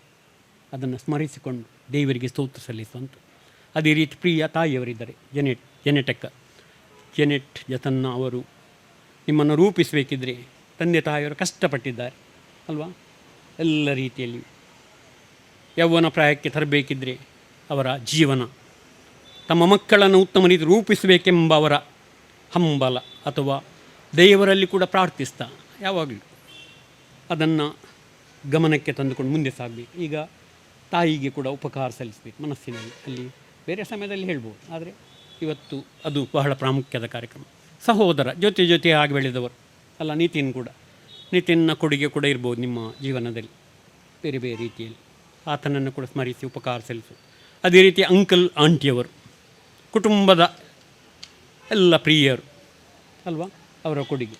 ಅದನ್ನು ಸ್ಮರಿಸಿಕೊಂಡು ದೇವರಿಗೆ ಸ್ತೋತ್ರ ಸಲ್ಲಿಸುವಂಥ. ಅದೇ ರೀತಿ ಪ್ರಿಯ ತಾಯಿಯವರಿದ್ದಾರೆ, ಜೆನೆಟ್ ಜತನ್ನ ಅವರು. ನಿಮ್ಮನ್ನು ರೂಪಿಸಬೇಕಿದ್ರೆ ತಂದೆ ತಾಯಿಯವರು ಕಷ್ಟಪಟ್ಟಿದ್ದಾರೆ ಅಲ್ವಾ? ಎಲ್ಲ ರೀತಿಯಲ್ಲಿ ಯೌವನ ಪ್ರಾಯಕ್ಕೆ ತರಬೇಕಿದ್ರೆ ಅವರ ಜೀವನ, ತಮ್ಮ ಮಕ್ಕಳನ್ನು ಉತ್ತಮ ರೀತಿ ರೂಪಿಸಬೇಕೆಂಬ ಅವರ ಹಂಬಲ ಅಥವಾ ದೇವರಲ್ಲಿ ಕೂಡ ಪ್ರಾರ್ಥಿಸ್ತಾ ಯಾವಾಗಲೂ ಅದನ್ನು ಗಮನಕ್ಕೆ ತಂದುಕೊಂಡು ಮುಂದೆ ಸಾಗಬೇಕು. ಈಗ ತಾಯಿಗೆ ಕೂಡ ಉಪಕಾರ ಸಲ್ಲಿಸಬೇಕು ಮನಸ್ಸಿನಲ್ಲಿ. ಅಲ್ಲಿ ಬೇರೆ ಸಮಯದಲ್ಲಿ ಹೇಳ್ಬೋದು, ಆದರೆ ಇವತ್ತು ಅದು ಬಹಳ ಪ್ರಾಮುಖ್ಯದ ಕಾರ್ಯಕ್ರಮ. ಸಹೋದರ ಜೊತೆ ಆಗಿ ಬೆಳೆದವರು ಅಲ್ಲ, ನಿತಿನ್ನ ಕೊಡುಗೆ ಕೂಡ ಇರ್ಬೋದು ನಿಮ್ಮ ಜೀವನದಲ್ಲಿ ಬೇರೆ ಬೇರೆ ರೀತಿಯಲ್ಲಿ. ಆತನನ್ನು ಕೂಡ ಸ್ಮರಿಸಿ ಉಪಕಾರ ಸಲ್ಲಿಸು. ಅದೇ ರೀತಿ ಅಂಕಲ್ ಆಂಟಿಯವರು, ಕುಟುಂಬದ ಎಲ್ಲ ಪ್ರಿಯರು ಅಲ್ವಾ, ಅವರ ಕೊಡುಗೆ.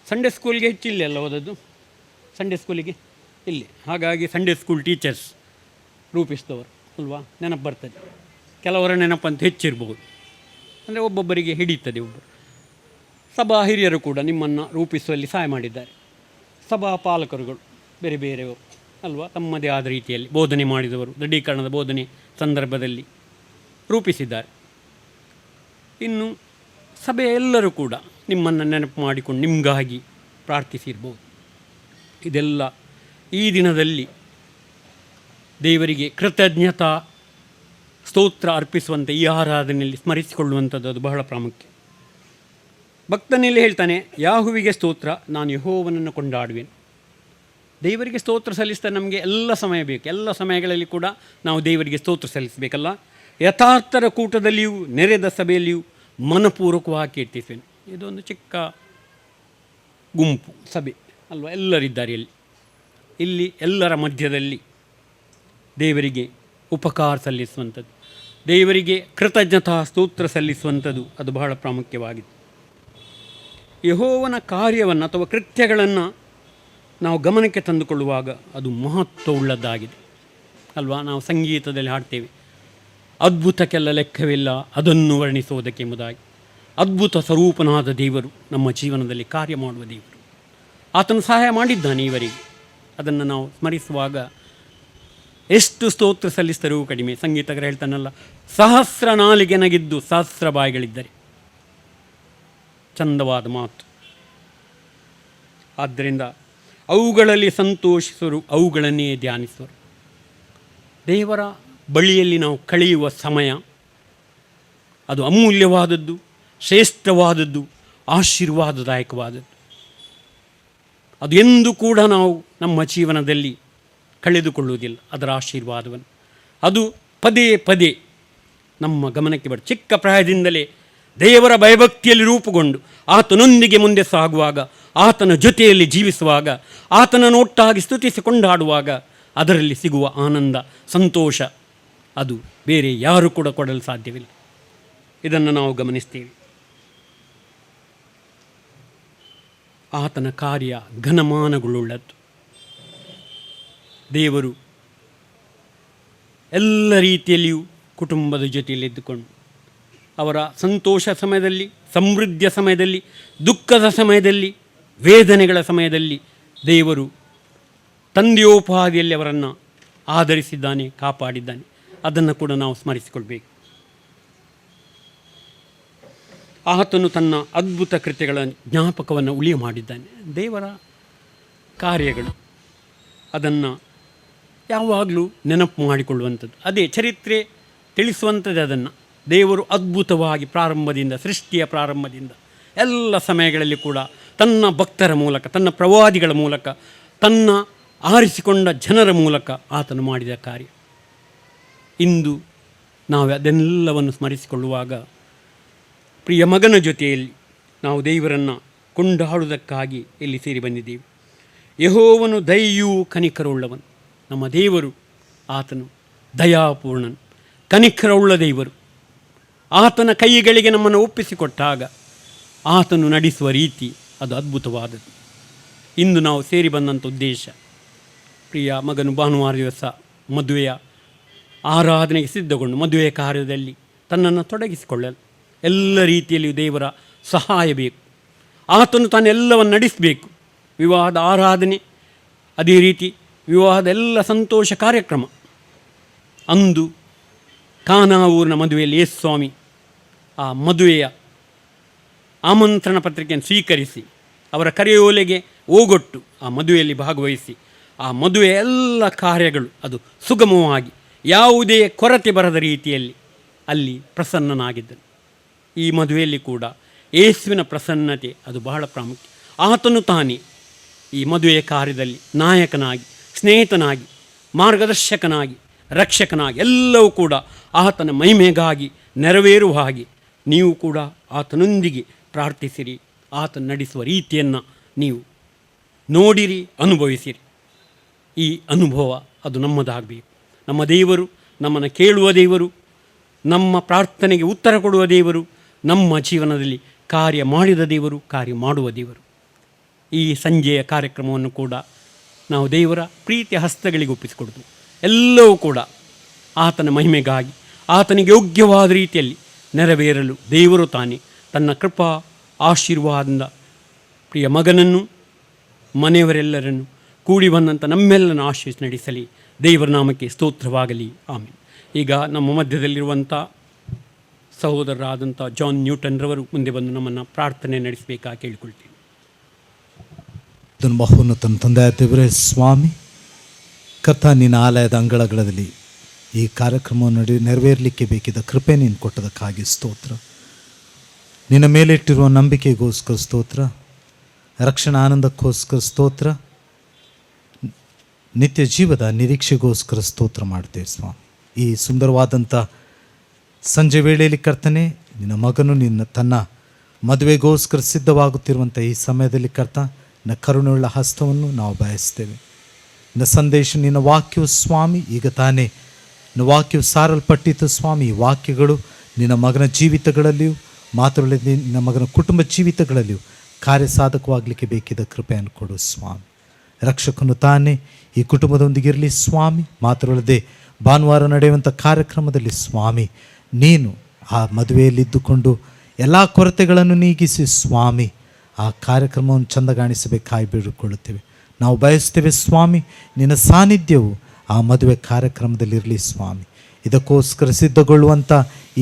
ಸಂಡೇ ಸ್ಕೂಲ್ಗೆ ಹೆಚ್ಚಿಲ್ಲ ಅಲ್ಲ ಓದೋದು, ಸಂಡೇ ಸ್ಕೂಲಿಗೆ ಇಲ್ಲಿ. ಹಾಗಾಗಿ ಸಂಡೇ ಸ್ಕೂಲ್ ಟೀಚರ್ಸ್ ರೂಪಿಸಿದವರು ಅಲ್ವಾ, ನೆನಪು ಬರ್ತದೆ. ಕೆಲವರ ನೆನಪಂತ ಹೆಚ್ಚಿರ್ಬೋದು, ಅಂದರೆ ಒಬ್ಬೊಬ್ಬರಿಗೆ ಹಿಡಿಯುತ್ತದೆ. ಒಬ್ಬರು ಸಭಾ ಹಿರಿಯರು ಕೂಡ ನಿಮ್ಮನ್ನು ರೂಪಿಸುವಲ್ಲಿ ಸಹಾಯ ಮಾಡಿದ್ದಾರೆ. ಸಭಾ ಪಾಲಕರುಗಳು ಬೇರೆ ಬೇರೆಯವರು ಅಲ್ವಾ, ತಮ್ಮದೇ ಆದ ರೀತಿಯಲ್ಲಿ ಬೋಧನೆ ಮಾಡಿದವರು. ದೃಢೀಕರಣದ ಬೋಧನೆ ಸಂದರ್ಭದಲ್ಲಿ ರೂಪಿಸಿದ್ದಾರೆ. ಇನ್ನು ಸಭೆಯ ಎಲ್ಲರೂ ಕೂಡ ನಿಮ್ಮನ್ನು ನೆನಪು ಮಾಡಿಕೊಂಡು ನಿಮಗಾಗಿ ಪ್ರಾರ್ಥಿಸಿರ್ಬೋದು. ಇದೆಲ್ಲ ಈ ದಿನದಲ್ಲಿ ದೇವರಿಗೆ ಕೃತಜ್ಞತಾ ಸ್ತೋತ್ರ ಅರ್ಪಿಸುವಂಥ ಈ ಆರಾಧನೆಯಲ್ಲಿ ಸ್ಮರಿಸಿಕೊಳ್ಳುವಂಥದ್ದು ಅದು ಬಹಳ ಪ್ರಾಮುಖ್ಯ. ಭಕ್ತನಲ್ಲಿ ಹೇಳ್ತಾನೆ, ಯಾಹುವಿಗೆ ಸ್ತೋತ್ರ, ನಾನು ಯೆಹೋವನನ್ನು ಕೊಂಡಾಡುವೆನು. ದೇವರಿಗೆ ಸ್ತೋತ್ರ ಸಲ್ಲಿಸ್ತಾ ನಮಗೆ ಎಲ್ಲ ಸಮಯ ಬೇಕು. ಎಲ್ಲ ಸಮಯಗಳಲ್ಲಿ ಕೂಡ ನಾವು ದೇವರಿಗೆ ಸ್ತೋತ್ರ ಸಲ್ಲಿಸಬೇಕಲ್ಲ. ಯಥಾರ್ಥರ ಕೂಟದಲ್ಲಿಯೂ ನೆರೆದ ಸಭೆಯಲ್ಲಿಯೂ ಮನಪೂರ್ವಕವಾಗಿ ಕೀರ್ತಿಸುವೆನು. ಇದೊಂದು ಚಿಕ್ಕ ಗುಂಪು ಸಭೆ ಅಲ್ವಾ, ಎಲ್ಲರಿದ್ದಾರೆ ಇಲ್ಲಿ ಎಲ್ಲರ ಮಧ್ಯದಲ್ಲಿ ದೇವರಿಗೆ ಉಪಕಾರ ಸಲ್ಲಿಸುವಂಥದ್ದು, ದೇವರಿಗೆ ಕೃತಜ್ಞತಾ ಸ್ತೋತ್ರ ಸಲ್ಲಿಸುವಂಥದ್ದು ಅದು ಬಹಳ ಪ್ರಾಮುಖ್ಯವಾಗಿದೆ. ಯೆಹೋವನ ಕಾರ್ಯವನ್ನು ಅಥವಾ ಕೃತ್ಯಗಳನ್ನು ನಾವು ಗಮನಕ್ಕೆ ತಂದುಕೊಳ್ಳುವಾಗ ಅದು ಮಹತ್ವವುಳ್ಳದ್ದಾಗಿದೆ ಅಲ್ವಾ. ನಾವು ಸಂಗೀತದಲ್ಲಿ ಹಾಡ್ತೇವೆ, ಅದ್ಭುತಕ್ಕೆಲ್ಲ ಲೆಕ್ಕವಿಲ್ಲ ಅದನ್ನು ವರ್ಣಿಸುವುದಕ್ಕೆಂಬುದಾಗಿ. ಅದ್ಭುತ ಸ್ವರೂಪನಾದ ದೇವರು ನಮ್ಮ ಜೀವನದಲ್ಲಿ ಕಾರ್ಯ ಮಾಡುವ ದೇವರು. ಆತನು ಸಹಾಯ ಮಾಡಿದ್ದಾನೆ ಇವರಿಗೆ. ಅದನ್ನು ನಾವು ಸ್ಮರಿಸುವಾಗ ಎಷ್ಟು ಸ್ತೋತ್ರ ಸಲ್ಲಿಸಿದರೂ ಕಡಿಮೆ. ಸಂಗೀತಗಾರ ಹೇಳ್ತಾನಲ್ಲ, ಸಹಸ್ರ ನಾಲಿಗೆ ನಗಿದ್ದು ಸಹಸ್ರ ಬಾಯಿಗಳಿದ್ದರೆ. ಚಂದವಾದ ಮಾತು. ಆದ್ದರಿಂದ ಅವುಗಳಲ್ಲಿ ಸಂತೋಷಿಸುವರು, ಅವುಗಳನ್ನೇ ಧ್ಯಾನಿಸುವರು. ದೇವರ ಬಳಿಯಲ್ಲಿ ನಾವು ಕಳೆಯುವ ಸಮಯ ಅದು ಅಮೂಲ್ಯವಾದದ್ದು, ಶ್ರೇಷ್ಠವಾದದ್ದು, ಆಶೀರ್ವಾದದಾಯಕವಾದದ್ದು. ಅದು ಎಂದೂ ಕೂಡ ನಾವು ನಮ್ಮ ಜೀವನದಲ್ಲಿ ಕಳೆದುಕೊಳ್ಳುವುದಿಲ್ಲ ಅದರ ಆಶೀರ್ವಾದವನ್ನು. ಅದು ಪದೇ ಪದೇ ನಮ್ಮ ಗಮನಕ್ಕೆ ಬರ್ತದೆ. ಚಿಕ್ಕ ಪ್ರಾಯದಿಂದಲೇ ದೇವರ ಭಯಭಕ್ತಿಯಲ್ಲಿ ರೂಪುಗೊಂಡು ಆತನೊಂದಿಗೆ ಮುಂದೆ ಸಾಗುವಾಗ, ಆತನ ಜೊತೆಯಲ್ಲಿ ಜೀವಿಸುವಾಗ, ಆತನನ್ನು ಒಟ್ಟಾಗಿ ಸ್ತುತಿಸಿ ಕೊಂಡಾಡುವಾಗ ಅದರಲ್ಲಿ ಸಿಗುವ ಆನಂದ, ಸಂತೋಷ ಅದು ಬೇರೆ ಯಾರೂ ಕೂಡ ಕೊಡಲು ಸಾಧ್ಯವಿಲ್ಲ. ಇದನ್ನು ನಾವು ಗಮನಿಸ್ತೇವೆ. ಆತನ ಕಾರ್ಯ ಘನಮಾನಗಳುಳ್ಳದ್ದು. ದೇವರು ಎಲ್ಲ ರೀತಿಯಲ್ಲಿಯೂ ಕುಟುಂಬದ ಜೊತೆಯಲ್ಲಿದ್ದುಕೊಂಡು ಅವರ ಸಂತೋಷ ಸಮಯದಲ್ಲಿ, ಸಮೃದ್ಧಿಯ ಸಮಯದಲ್ಲಿ, ದುಃಖದ ಸಮಯದಲ್ಲಿ, ವೇದನೆಗಳ ಸಮಯದಲ್ಲಿ ದೇವರು ತಂದೆಯೋಪಾದಿಯಲ್ಲಿ ಅವರನ್ನು ಆಧರಿಸಿದ್ದಾನೆ, ಕಾಪಾಡಿದ್ದಾನೆ. ಅದನ್ನು ಕೂಡ ನಾವು ಸ್ಮರಿಸಿಕೊಳ್ಬೇಕು. ಆತನು ತನ್ನ ಅದ್ಭುತ ಕೃತ್ಯಗಳ ಜ್ಞಾಪಕವನ್ನು ಉಳಿಯ ಮಾಡಿದ್ದಾನೆ. ದೇವರ ಕಾರ್ಯಗಳು ಅದನ್ನು ಯಾವಾಗಲೂ ನೆನಪು ಮಾಡಿಕೊಳ್ಳುವಂಥದ್ದು. ಅದೇ ಚರಿತ್ರೆ ತಿಳಿಸುವಂಥದ್ದು. ಅದನ್ನು ದೇವರು ಅದ್ಭುತವಾಗಿ ಪ್ರಾರಂಭದಿಂದ, ಸೃಷ್ಟಿಯ ಪ್ರಾರಂಭದಿಂದ ಎಲ್ಲ ಸಮಯಗಳಲ್ಲಿ ಕೂಡ ತನ್ನ ಭಕ್ತರ ಮೂಲಕ, ತನ್ನ ಪ್ರವಾದಿಗಳ ಮೂಲಕ, ತನ್ನ ಆರಿಸಿಕೊಂಡ ಜನರ ಮೂಲಕ ಆತನು ಮಾಡಿದ ಕಾರ್ಯ. ಇಂದು ನಾವು ಅದೆಲ್ಲವನ್ನು ಸ್ಮರಿಸಿಕೊಳ್ಳುವಾಗ ಪ್ರಿಯ ಮಗನ ಜೊತೆಯಲ್ಲಿ ನಾವು ದೇವರನ್ನು ಕೊಂಡಾಡುವುದಕ್ಕಾಗಿ ಇಲ್ಲಿ ಸೇರಿ ಬಂದಿದ್ದೇವೆ. ಯೆಹೋವನು ದಯೆಯೂ ಕನಿಕರವುಳ್ಳವನು. ನಮ್ಮ ದೇವರು ಆತನು ದಯಾಪೂರ್ಣನು, ಕನಿಕರವುಳ್ಳ ದೇವರು. ಆತನ ಕೈಗಳಿಗೆ ನಮ್ಮನ್ನು ಒಪ್ಪಿಸಿಕೊಟ್ಟಾಗ ಆತನು ನಡೆಸುವ ರೀತಿ ಅದು ಅದ್ಭುತವಾದದ್ದು. ಇಂದು ನಾವು ಸೇರಿ ಬಂದಂಥ ಉದ್ದೇಶ, ಪ್ರಿಯ ಮಗನು ಭಾನುವಾರ ದಿವಸ ಮದುವೆಯ ಆರಾಧನೆಗೆ ಸಿದ್ಧಗೊಂಡು ಮದುವೆಯ ಕಾರ್ಯದಲ್ಲಿ ತನ್ನನ್ನು ತೊಡಗಿಸಿಕೊಳ್ಳಲು ಎಲ್ಲ ರೀತಿಯಲ್ಲಿಯೂ ದೇವರ ಸಹಾಯ ಬೇಕು. ಆತನು ತಾನೆಲ್ಲವನ್ನು ನಡೆಸಬೇಕು. ವಿವಾಹದ ಆರಾಧನೆ, ಅದೇ ರೀತಿ ವಿವಾಹದ ಎಲ್ಲ ಸಂತೋಷ ಕಾರ್ಯಕ್ರಮ. ಅಂದು ಕಾನಾ ಊರಿನ ಮದುವೆಯಲ್ಲಿ ಯೇಸು ಸ್ವಾಮಿ ಆ ಮದುವೆಯ ಆಮಂತ್ರಣ ಪತ್ರಿಕೆಯನ್ನು ಸ್ವೀಕರಿಸಿ ಅವರ ಕರೆಯೋಲೆಗೆ ಓಗೊಟ್ಟು ಆ ಮದುವೆಯಲ್ಲಿ ಭಾಗವಹಿಸಿ ಆ ಮದುವೆಯ ಎಲ್ಲ ಕಾರ್ಯಗಳು ಅದು ಸುಗಮವಾಗಿ ಯಾವುದೇ ಕೊರತೆ ಬರದ ರೀತಿಯಲ್ಲಿ ಅಲ್ಲಿ ಪ್ರಸನ್ನನಾಗಿದ್ದನು. ಈ ಮದುವೆಯಲ್ಲಿ ಕೂಡ ಯೇಸುವಿನ ಪ್ರಸನ್ನತೆ ಅದು ಬಹಳ ಪ್ರಾಮುಖ್ಯ. ಆತನು ತಾನೇ ಈ ಮದುವೆಯ ಕಾರ್ಯದಲ್ಲಿ ನಾಯಕನಾಗಿ, ಸ್ನೇಹಿತನಾಗಿ, ಮಾರ್ಗದರ್ಶಕನಾಗಿ, ರಕ್ಷಕನಾಗಿ ಎಲ್ಲವೂ ಕೂಡ ಆತನ ಮಹಿಮೆಗಾಗಿ ನೆರವೇರುವ ಹಾಗೆ ನೀವು ಕೂಡ ಆತನೊಂದಿಗೆ ಪ್ರಾರ್ಥಿಸಿರಿ. ಆತನ ನಡೆಸುವ ರೀತಿಯನ್ನು ನೀವು ನೋಡಿರಿ, ಅನುಭವಿಸಿರಿ. ಈ ಅನುಭವ ಅದು ನಮ್ಮದಾಗಬೇಕು. ನಮ್ಮ ದೇವರು ನಮ್ಮನ್ನು ಕೇಳುವ ದೇವರು, ನಮ್ಮ ಪ್ರಾರ್ಥನೆಗೆ ಉತ್ತರ ಕೊಡುವ ದೇವರು, ನಮ್ಮ ಜೀವನದಲ್ಲಿ ಕಾರ್ಯ ಮಾಡಿದ ದೇವರು, ಕಾರ್ಯ ಮಾಡುವ ದೇವರು. ಈ ಸಂಜೆಯ ಕಾರ್ಯಕ್ರಮವನ್ನು ಕೂಡ ನಾವು ದೇವರ ಪ್ರೀತಿಯ ಹಸ್ತಗಳಿಗೆ ಒಪ್ಪಿಸಿಕೊಡ್ತು. ಎಲ್ಲವೂ ಕೂಡ ಆತನ ಮಹಿಮೆಗಾಗಿ, ಆತನಿಗೆ ಯೋಗ್ಯವಾದ ರೀತಿಯಲ್ಲಿ ನೆರವೇರಲು ದೇವರು ತಾನೇ ತನ್ನ ಕೃಪಾ ಆಶೀರ್ವಾದದಿಂದ ಪ್ರಿಯ ಮಗನನ್ನು, ಮನೆಯವರೆಲ್ಲರನ್ನು, ಕೂಡಿ ಬಂದಂಥ ನಮ್ಮೆಲ್ಲರನ್ನು ಆಶೀರ್ವದಿಸಿ ನಡೆಸಲಿ. ದೇವರ ನಾಮಕ್ಕೆ ಸ್ತೋತ್ರವಾಗಲಿ. ಆಮೇಲೆ ಈಗ ನಮ್ಮ ಮಧ್ಯದಲ್ಲಿರುವಂಥ ಸಹೋದರರಾದಂಥ ಜಾನ್ ನ್ಯೂಟನ್ರವರು ಮುಂದೆ ಬಂದು ನಮ್ಮನ್ನು ಪ್ರಾರ್ಥನೆ ನಡೆಸಬೇಕಾಗಿ ಕೇಳಿಕೊಳ್ತೀನಿ. ಇದನ್ನು ಮಹೋನ್ನತನ ತಂದೆಯ ದೇವರೇ ಸ್ವಾಮಿ, ಕರ್ತ ನಿನ್ನ ಆಲಯದ ಅಂಗಳಗಳಲ್ಲಿ ಈ ಕಾರ್ಯಕ್ರಮವನ್ನು ನೆರವೇರಲಿಕ್ಕೆ ಬೇಕಿದ್ದ ಕೃಪೆ ನೀನು ಕೊಟ್ಟದಕ್ಕಾಗಿ ಸ್ತೋತ್ರ. ನಿನ್ನ ಮೇಲಿಟ್ಟಿರುವ ನಂಬಿಕೆಗೋಸ್ಕರ ಸ್ತೋತ್ರ, ರಕ್ಷಣಾ ಆನಂದಕ್ಕೋಸ್ಕರ ಸ್ತೋತ್ರ, ನಿತ್ಯ ಜೀವದ ನಿರೀಕ್ಷೆಗೋಸ್ಕರ ಸ್ತೋತ್ರ ಮಾಡ್ತೇವೆ ಸ್ವಾಮಿ. ಈ ಸುಂದರವಾದಂಥ ಸಂಜೆ ವೇಳೆಯಲ್ಲಿ ಕರ್ತನೆ, ನಿನ್ನ ಮಗನು ತನ್ನ ಮದುವೆಗೋಸ್ಕರ ಸಿದ್ಧವಾಗುತ್ತಿರುವಂಥ ಈ ಸಮಯದಲ್ಲಿ ಕರ್ತ, ನಿನ್ನ ಕರುಣೆಯುಳ್ಳ ಹಸ್ತವನ್ನು ನಾವು ಬಯಸ್ತೇವೆ. ನಿನ್ನ ಸಂದೇಶ, ನಿನ್ನ ವಾಕ್ಯವು ಸ್ವಾಮಿ, ಈಗ ತಾನೇ ನಿನ್ನ ವಾಕ್ಯವು ಸಾರಲ್ಪಟ್ಟಿತು ಸ್ವಾಮಿ. ಈ ವಾಕ್ಯಗಳು ನಿನ್ನ ಮಗನ ಜೀವಿತಗಳಲ್ಲಿಯೂ ಮಾತ್ರವಲ್ಲದೆ ನಿನ್ನ ಮಗನ ಕುಟುಂಬ ಜೀವಿತಗಳಲ್ಲಿಯೂ ಕಾರ್ಯಸಾಧಕವಾಗಲಿಕ್ಕೆ ಬೇಕಿದ್ದ ಕೃಪೆಯನ್ನು ಕೊಡು ಸ್ವಾಮಿ. ರಕ್ಷಕನು ತಾನೇ ಈ ಕುಟುಂಬದೊಂದಿಗಿರಲಿ ಸ್ವಾಮಿ. ಮಾತ್ರವಲ್ಲದೆ ಭಾನುವಾರ ನಡೆಯುವಂಥ ಕಾರ್ಯಕ್ರಮದಲ್ಲಿ ಸ್ವಾಮಿ, ನೀನು ಆ ಮದುವೆಯಲ್ಲಿದ್ದುಕೊಂಡು ಎಲ್ಲ ಕೊರತೆಗಳನ್ನು ನೀಗಿಸಿ ಸ್ವಾಮಿ ಆ ಕಾರ್ಯಕ್ರಮವನ್ನು ಚಂದಗಾಣಿಸಬೇಕಾಗಿ ಬೇಡಿಕೊಳ್ಳುತ್ತೇವೆ. ನಾವು ಬಯಸ್ತೇವೆ ಸ್ವಾಮಿ, ನಿನ್ನ ಸಾನ್ನಿಧ್ಯವು ಆ ಮದುವೆ ಕಾರ್ಯಕ್ರಮದಲ್ಲಿರಲಿ ಸ್ವಾಮಿ. ಇದಕ್ಕೋಸ್ಕರ ಸಿದ್ಧಗೊಳ್ಳುವಂಥ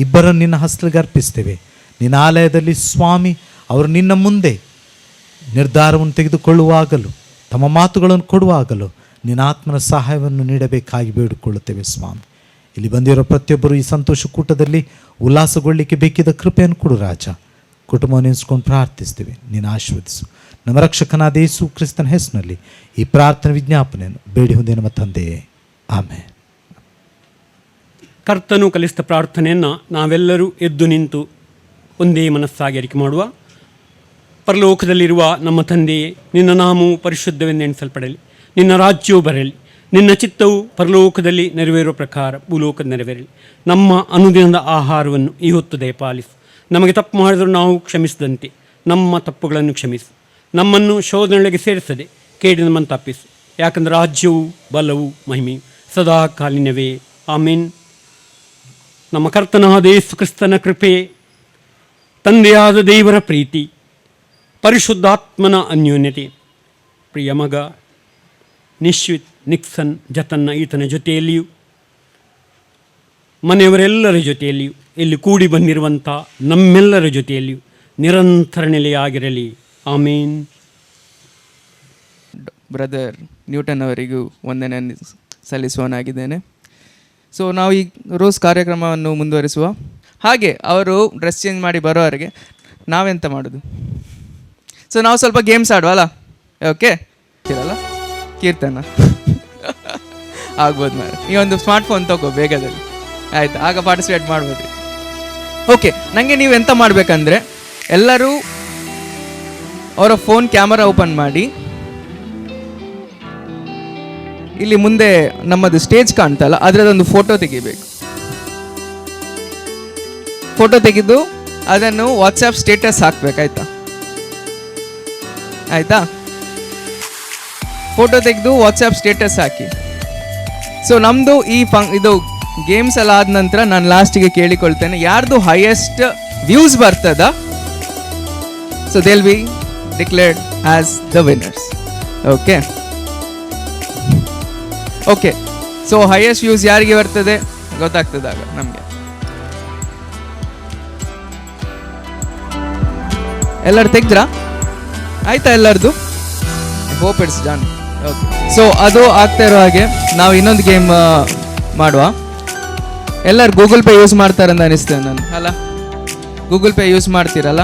ಇಬ್ಬರನ್ನು ನಿನ್ನ ಹಸ್ತಲಿಗೆ ಅರ್ಪಿಸ್ತೇವೆ. ನಿನ್ನ ಆಲಯದಲ್ಲಿ ಸ್ವಾಮಿ, ಅವರು ನಿನ್ನ ಮುಂದೆ ನಿರ್ಧಾರವನ್ನು ತೆಗೆದುಕೊಳ್ಳುವಾಗಲೂ ತಮ್ಮ ಮಾತುಗಳನ್ನು ಕೊಡುವಾಗಲೂ ನಿನ್ನ ಆತ್ಮನ ಸಹಾಯವನ್ನು ನೀಡಬೇಕಾಗಿ ಬೇಡಿಕೊಳ್ಳುತ್ತೇವೆ ಸ್ವಾಮಿ. ಇಲ್ಲಿ ಬಂದಿರೋ ಪ್ರತಿಯೊಬ್ಬರು ಈ ಸಂತೋಷ ಕೂಟದಲ್ಲಿ ಉಲ್ಲಾಸಗೊಳ್ಳಲಿಕ್ಕೆ ಬೇಕಿದ್ದ ಕೃಪೆಯನ್ನು ಕೊಡು ರಾಜ. ಕುಟುಂಬವನ್ನು ನೆನೆಸ್ಕೊಂಡು ಪ್ರಾರ್ಥಿಸ್ತೀವಿ, ನೀನು ಆಶೀರ್ವದಿಸು. ನಮ್ಮ ರಕ್ಷಕನಾದ ಯೇಸು ಕ್ರಿಸ್ತನ ಹೆಸರಿನಲ್ಲಿ ಈ ಪ್ರಾರ್ಥನೆ ವಿಜ್ಞಾಪನೆಯನ್ನು ಬೇಡಿ ಹೊಂದಿ ನಮ್ಮ ತಂದೆಯೇ, ಆಮೇಲೆ. ಕರ್ತನು ಕಲಿಸಿದ ಪ್ರಾರ್ಥನೆಯನ್ನು ನಾವೆಲ್ಲರೂ ಎದ್ದು ನಿಂತು ಒಂದೇ ಮನಸ್ಸಾಗಿ ಅರಿಕೆ ಮಾಡುವ. ಪರಲೋಕದಲ್ಲಿರುವ ನಮ್ಮ ತಂದೆಯೇ, ನಿನ್ನ ನಾಮವು ಪರಿಶುದ್ಧವೆಂದೆಣಿಸಲ್ಪಡಲಿ, ನಿನ್ನ ರಾಜ್ಯವು ಬರಲಿ, ನಿನ್ನ ಚಿತ್ತವು ಪರಲೋಕದಲ್ಲಿ ನೆರವೇರುವ ಪ್ರಕಾರ ಭೂಲೋಕದ ನೆರವೇರಲಿ. ನಮ್ಮ ಅನುದಿನದ ಆಹಾರವನ್ನು ಈ ಹೊತ್ತು ದಯಪಾಲಿಸು. ನಮಗೆ ತಪ್ಪು ಮಾಡಿದರೂ ನಾವು ಕ್ಷಮಿಸಿದಂತೆ ನಮ್ಮ ತಪ್ಪುಗಳನ್ನು ಕ್ಷಮಿಸು. ನಮ್ಮನ್ನು ಶೋಧನೆಯೊಳಗೆ ಸೇರಿಸದೆ ಕೇಡಿ ನಮ್ಮನ್ನು ತಪ್ಪಿಸು. ಯಾಕಂದರೆ ರಾಜ್ಯವು ಬಲವು ಮಹಿಮೆಯು ಸದಾ ಕಾಲಿನವೇ, ಆಮೇನ್. ನಮ್ಮ ಕರ್ತನಾದ ಯೇಸು ಕ್ರಿಸ್ತನ ಕೃಪೆ, ತಂದೆಯಾದ ದೇವರ ಪ್ರೀತಿ, ಪರಿಶುದ್ಧಾತ್ಮನ ಅನ್ಯೋನ್ಯತೆ, ಪ್ರಿಯ ಮಗ ನಿಶ್ವಿತ್ ನಿಕ್ಸನ್ ಜತನ್ನ ಈತನ ಜೊತೆಯಲ್ಲಿಯೂ ಮನೆಯವರೆಲ್ಲರ ಜೊತೆಯಲ್ಲಿಯೂ ಇಲ್ಲಿ ಕೂಡಿ ಬಂದಿರುವಂಥ ನಮ್ಮೆಲ್ಲರ ಜೊತೆಯಲ್ಲಿಯೂ ನಿರಂತರ ನೆಲೆಯಾಗಿರಲಿ, ಆಮೇನ್. ಬ್ರದರ್ ನ್ಯೂಟನ್ ಅವರಿಗೂ ವಂದನೆ ಸಲ್ಲಿಸುವನಾಗಿದ್ದೇನೆ. ಸೊ ನಾವು ಈ ರೋಸ್ ಕಾರ್ಯಕ್ರಮವನ್ನು ಮುಂದುವರಿಸುವ ಹಾಗೆ ಅವರು ಡ್ರೆಸ್ ಚೇಂಜ್ ಮಾಡಿ ಬರೋವರೆಗೆ ನಾವೆಂತ ಮಾಡೋದು? ಸೊ ನಾವು ಸ್ವಲ್ಪ ಗೇಮ್ಸ್ ಆಡುವಲ್ಲ? ಓಕೆ, ಇರಲ್ಲ ಕೀರ್ತನ ಆಗ್ಬೋದು ಮಾರ. ಈ ಒಂದು ಸ್ಮಾರ್ಟ್ಫೋನ್ ತಗೋ ಬೇಗದಲ್ಲಿ, ಆಯ್ತು, ಆಗ ಪಾರ್ಟಿಸಿಪೇಟ್ ಮಾಡ್ಬೋದು. ಓಕೆ, ನನಗೆ ನೀವು ಎಂತ ಮಾಡಬೇಕಂದ್ರೆ, ಎಲ್ಲರೂ ಅವರ ಫೋನ್ ಕ್ಯಾಮರಾ ಓಪನ್ ಮಾಡಿ, ಇಲ್ಲಿ ಮುಂದೆ ನಮ್ಮದು ಸ್ಟೇಜ್ ಕಾಣ್ತಲ್ಲ ಅದರದೊಂದು ಫೋಟೋ ತೆಗಿಬೇಕು. ಫೋಟೋ ತೆಗೆದು ಅದನ್ನು ವಾಟ್ಸಪ್ ಸ್ಟೇಟಸ್ ಹಾಕ್ಬೇಕಾಯ್ತಾ? ಆಯ್ತಾ? ಫೋಟೋ ತೆಗೆದು ವಾಟ್ಸಪ್ ಸ್ಟೇಟಸ್ ಹಾಕಿ. ಸೊ ನಮ್ಮದು ಇದು ಗೇಮ್ಸ್ ಎಲ್ಲ ಆದ ನಂತರ ನಾನು ಲಾಸ್ಟಿಗೆ ಕೇಳಿಕೊಳ್ತೇನೆ, ಯಾರ್ದು ಹೈಯೆಸ್ಟ್ ವ್ಯೂಸ್ ಬರ್ತದ, so they will be declared as the winners. Okay okay, so highest views ಯಾರಿಗೆ ಬರ್ತದೆ ಗೊತ್ತಾಗ್ತದಾಗ ನಮಗೆ. ಎಲ್ಲರೂ ತೆಗ್ದ್ರಾ? ಆಯ್ತಾ ಎಲ್ಲರದು? Hope it's done. Okay, so ಅದು ಆಗ್ತಾ ಇರೋ ಹಾಗೆ ನಾವು ಇನ್ನೊಂದು ಗೇಮ್ ಮಾಡುವ. ಎಲ್ಲರೂ ಗೂಗಲ್ ಪೇ ಯೂಸ್ ಮಾಡ್ತಾರಂತ ಅನಿಸ್ತೇನೆ ನಾನು, ಅಲ್ಲ? ಗೂಗಲ್ ಪೇ ಯೂಸ್ ಮಾಡ್ತೀರಲ್ಲ?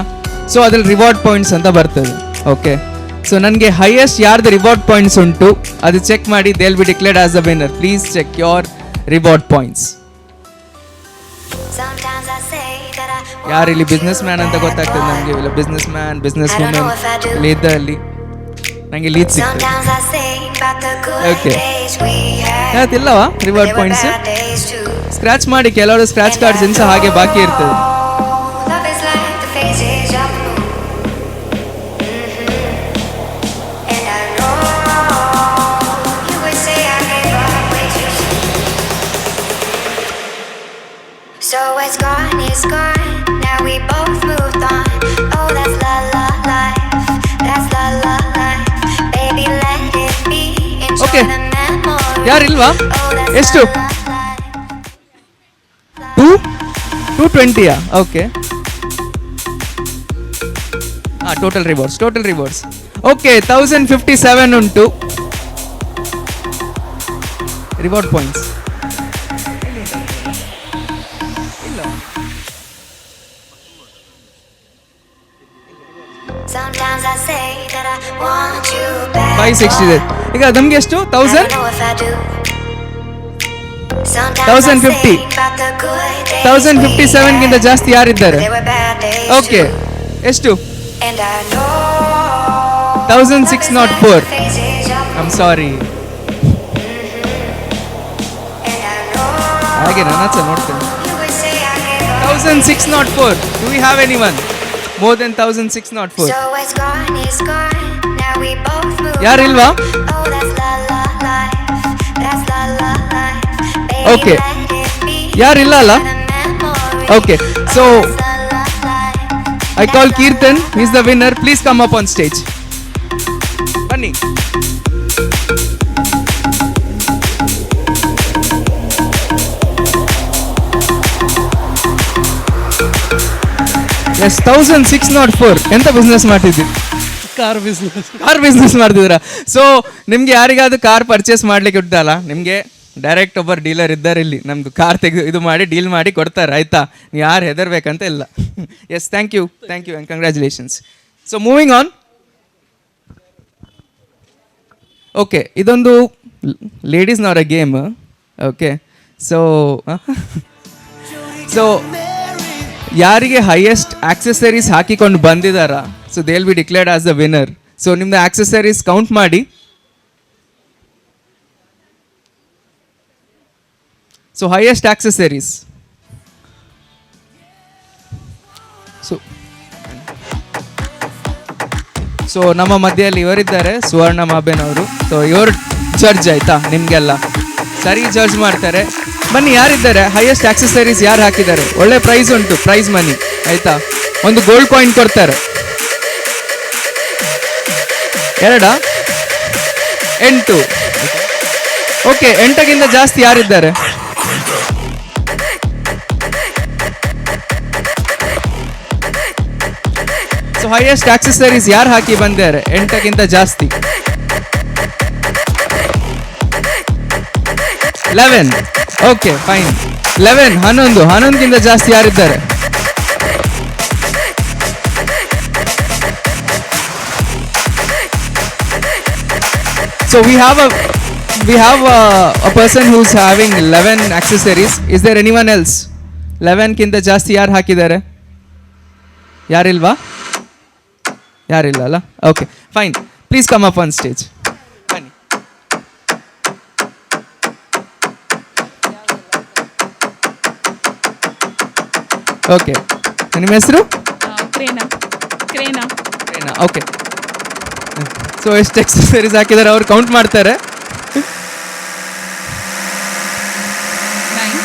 ಸೊ ಅದ್ರಲ್ಲಿ ರಿವಾರ್ಡ್ ಪಾಯಿಂಟ್ಸ್ ಅಂತ ಬರ್ತದೆ. ಓಕೆ, ಸೊ ನನಗೆ ಹೈಯೆಸ್ಟ್ ಯಾರ್ದು ರಿವಾರ್ಡ್ ಪಾಯಿಂಟ್ಸ್ ಉಂಟು ಅದು ಚೆಕ್ ಮಾಡಿ, they will be declared as the winner. Please check your reward points. ಯಾರು ಇಲ್ಲಿ ಬಿಸ್ನೆಸ್ ಮ್ಯಾನ್ ಅಂತ ಗೊತ್ತಾಗ್ತದೆ ನನಗೆ, ಇಲ್ಲ ಬಿಸ್ನೆಸ್ ಮ್ಯಾನ್, ಬಿಸ್ನೆಸ್ ವುಮೆನ್ ಇಲ್ಲಿ ಇದ್ದಲ್ಲಿ ನನಗೆ ಲೀಡ್ ಸಿಗ್ತದೆ. ಓಕೆ, ಯಾತಿಲ್ಲವಾ ರಿವಾರ್ಡ್ ಪಾಯಿಂಟ್ಸ್? ಸ್ಕ್ರಾಚ್ ಮಾಡಿ, ಕೆಲವರು ಸ್ಕ್ರಾಚ್ ಕಾರ್ಡ್ಸ್ ಇನ್ಸ ಹಾಗೆ ಬಾಕಿ ಇರ್ತದೆ. So it's gone, now we both moved on. Oh, that's la la life, that's la la life. Baby, let it be, enjoy Okay. the memory. ಯಾರಿಲ್ವಾ? Oh, that's ಎಷ್ಟು? la la life. 220 20ಯಾ? Okay, total rewards okay 1057 ಉಂಟು reward points. Sometimes I say that I want you back. 560 ಇದೆ. ಈಗ ನಮ್ಗೆ ಎಷ್ಟು? I don't know if I do. Sometimes I 1050. think about the good days 1057 ಗಿಂತ we had. ಜಾಸ್ತಿ ಯಾರಿದ್ದಾರೆ? There were bad days okay, too. ಎಷ್ಟು? And I know 1604. faces of I am sorry. and I know ಹಾಗೆ ನನ್ನ ಹತ್ರ ನೋಡ್ತೇನೆ. you would say I gave up. 1604. Do we have anyone more than 1604? So it's gone. Now we both move ಯಾರಿಲ್ವಾ? on. Oh, that's la la life. That's la la life. Baby, Okay. let it be. ಯಾರಿಲ್ಲ ಅಲ್ಲ? The memory. Okay, so Oh, that's la la life. I call Kirtan. He's the winner. Please come up on stage. ಬನ್ನಿ. S 1604. ಎಂತ business ಮಾಡ್ತಿದ್ದೀರಿ? Car business. Car business ಮಾಡ್ತಿದ್ದೀರಾ? So ನಿಮ್ಗೆ ಯಾರಿಗಾದ್ರೂ car purchase ಮಾಡ್ಲಿಕ್ಕೆ ಉಂಟಲ್ಲ, ನಿಮಗೆ ಡೈರೆಕ್ಟ್ ಒಬ್ಬರು ಡೀಲರ್ ಇದ್ದಾರೆ ಇಲ್ಲಿ, ನಮ್ದು ಕಾರ್ ತೆಗೆದು ಇದು ಮಾಡಿ ಡೀಲ್ ಮಾಡಿ ಕೊಡ್ತಾರೆ, ಆಯ್ತಾ? ನೀವು ಯಾರು ಹೆದರ್ಬೇಕಂತ ಇಲ್ಲ. Yes, thank you and congratulations. So moving on. Okay, ಇದೊಂದು ಲೇಡೀಸ್ನವರ ಗೇಮ್. ಓಕೆ, ಸೊ ಯಾರಿಗೆ ಹೈಯೆಸ್ಟ್ ಆಕ್ಸೆಸರೀಸ್ ಹಾಕಿಕೊಂಡು ಬಂದಿದ್ದಾರ, so they will be declared as the winner. So ನಿಮ್ದು ಆಕ್ಸೆಸರೀಸ್ ಕೌಂಟ್ ಮಾಡಿ. So highest accessories. ಸೊ ನಮ್ಮ ಮಧ್ಯದಲ್ಲಿ ಇವರಿದ್ದಾರೆ, ಸುವರ್ಣ ಮಾಬೇನ್ ಅವರು. ಸೊ ಇವರು ಜಡ್ಜ್, ಆಯ್ತಾ? ನಿಮಗೆಲ್ಲ ಸರಿ ಜಡ್ಜ್ ಮಾಡ್ತಾರೆ. ಬನ್ನಿ, ಯಾರಿದ್ದಾರೆ ಹೈಯೆಸ್ಟ್ ಆಕ್ಸೆಸರೀಸ್ ಯಾರು ಹಾಕಿದ್ದಾರೆ? ಒಳ್ಳೆ ಪ್ರೈಸ್ ಉಂಟು, ಪ್ರೈಸ್ ಮನಿ, ಆಯ್ತಾ? ಒಂದು ಗೋಲ್ಡ್ ಕಾಯಿನ್ ಕೊಡ್ತಾರೆ. 2 8. ಓಕೆ, 8ಗಿಂತ ಜಾಸ್ತಿ ಯಾರಿದ್ದಾರೆ? ಸೊ ಹೈಯೆಸ್ಟ್ ಆಕ್ಸೆಸರೀಸ್ ಯಾರು ಹಾಕಿ ಬಂದಿದ್ದಾರೆ 8ಗಿಂತ ಜಾಸ್ತಿ? 11. Okay, fine. 11ಗಿಂತ ಜಾಸ್ತಿ ಯಾರಿದ್ದಾರೆ? So we have a person who's having 11 accessories. Is there anyone else? 11ಗಿಂತ ಜಾಸ್ತಿ ಯಾರು ಹಾಕಿದ್ದಾರೆ? ಯಾರಿಲ್ವಾ? ಯಾರಿಲ್ಲ ಅಲ್ಲ? Okay, fine. Please come up on stage. ಬನ್ನಿ. ಓಕೆ, ನಿಮ್ಮ ಹೆಸರು? ಕ್ರೇನಾ. ಓಕೆ, ಸೊ ಎಷ್ಟು ಎಕ್ಸಸರೀಸ್ ಹಾಕಿದ್ದಾರೆ ಅವ್ರು ಕೌಂಟ್ ಮಾಡ್ತಾರೆ. 9.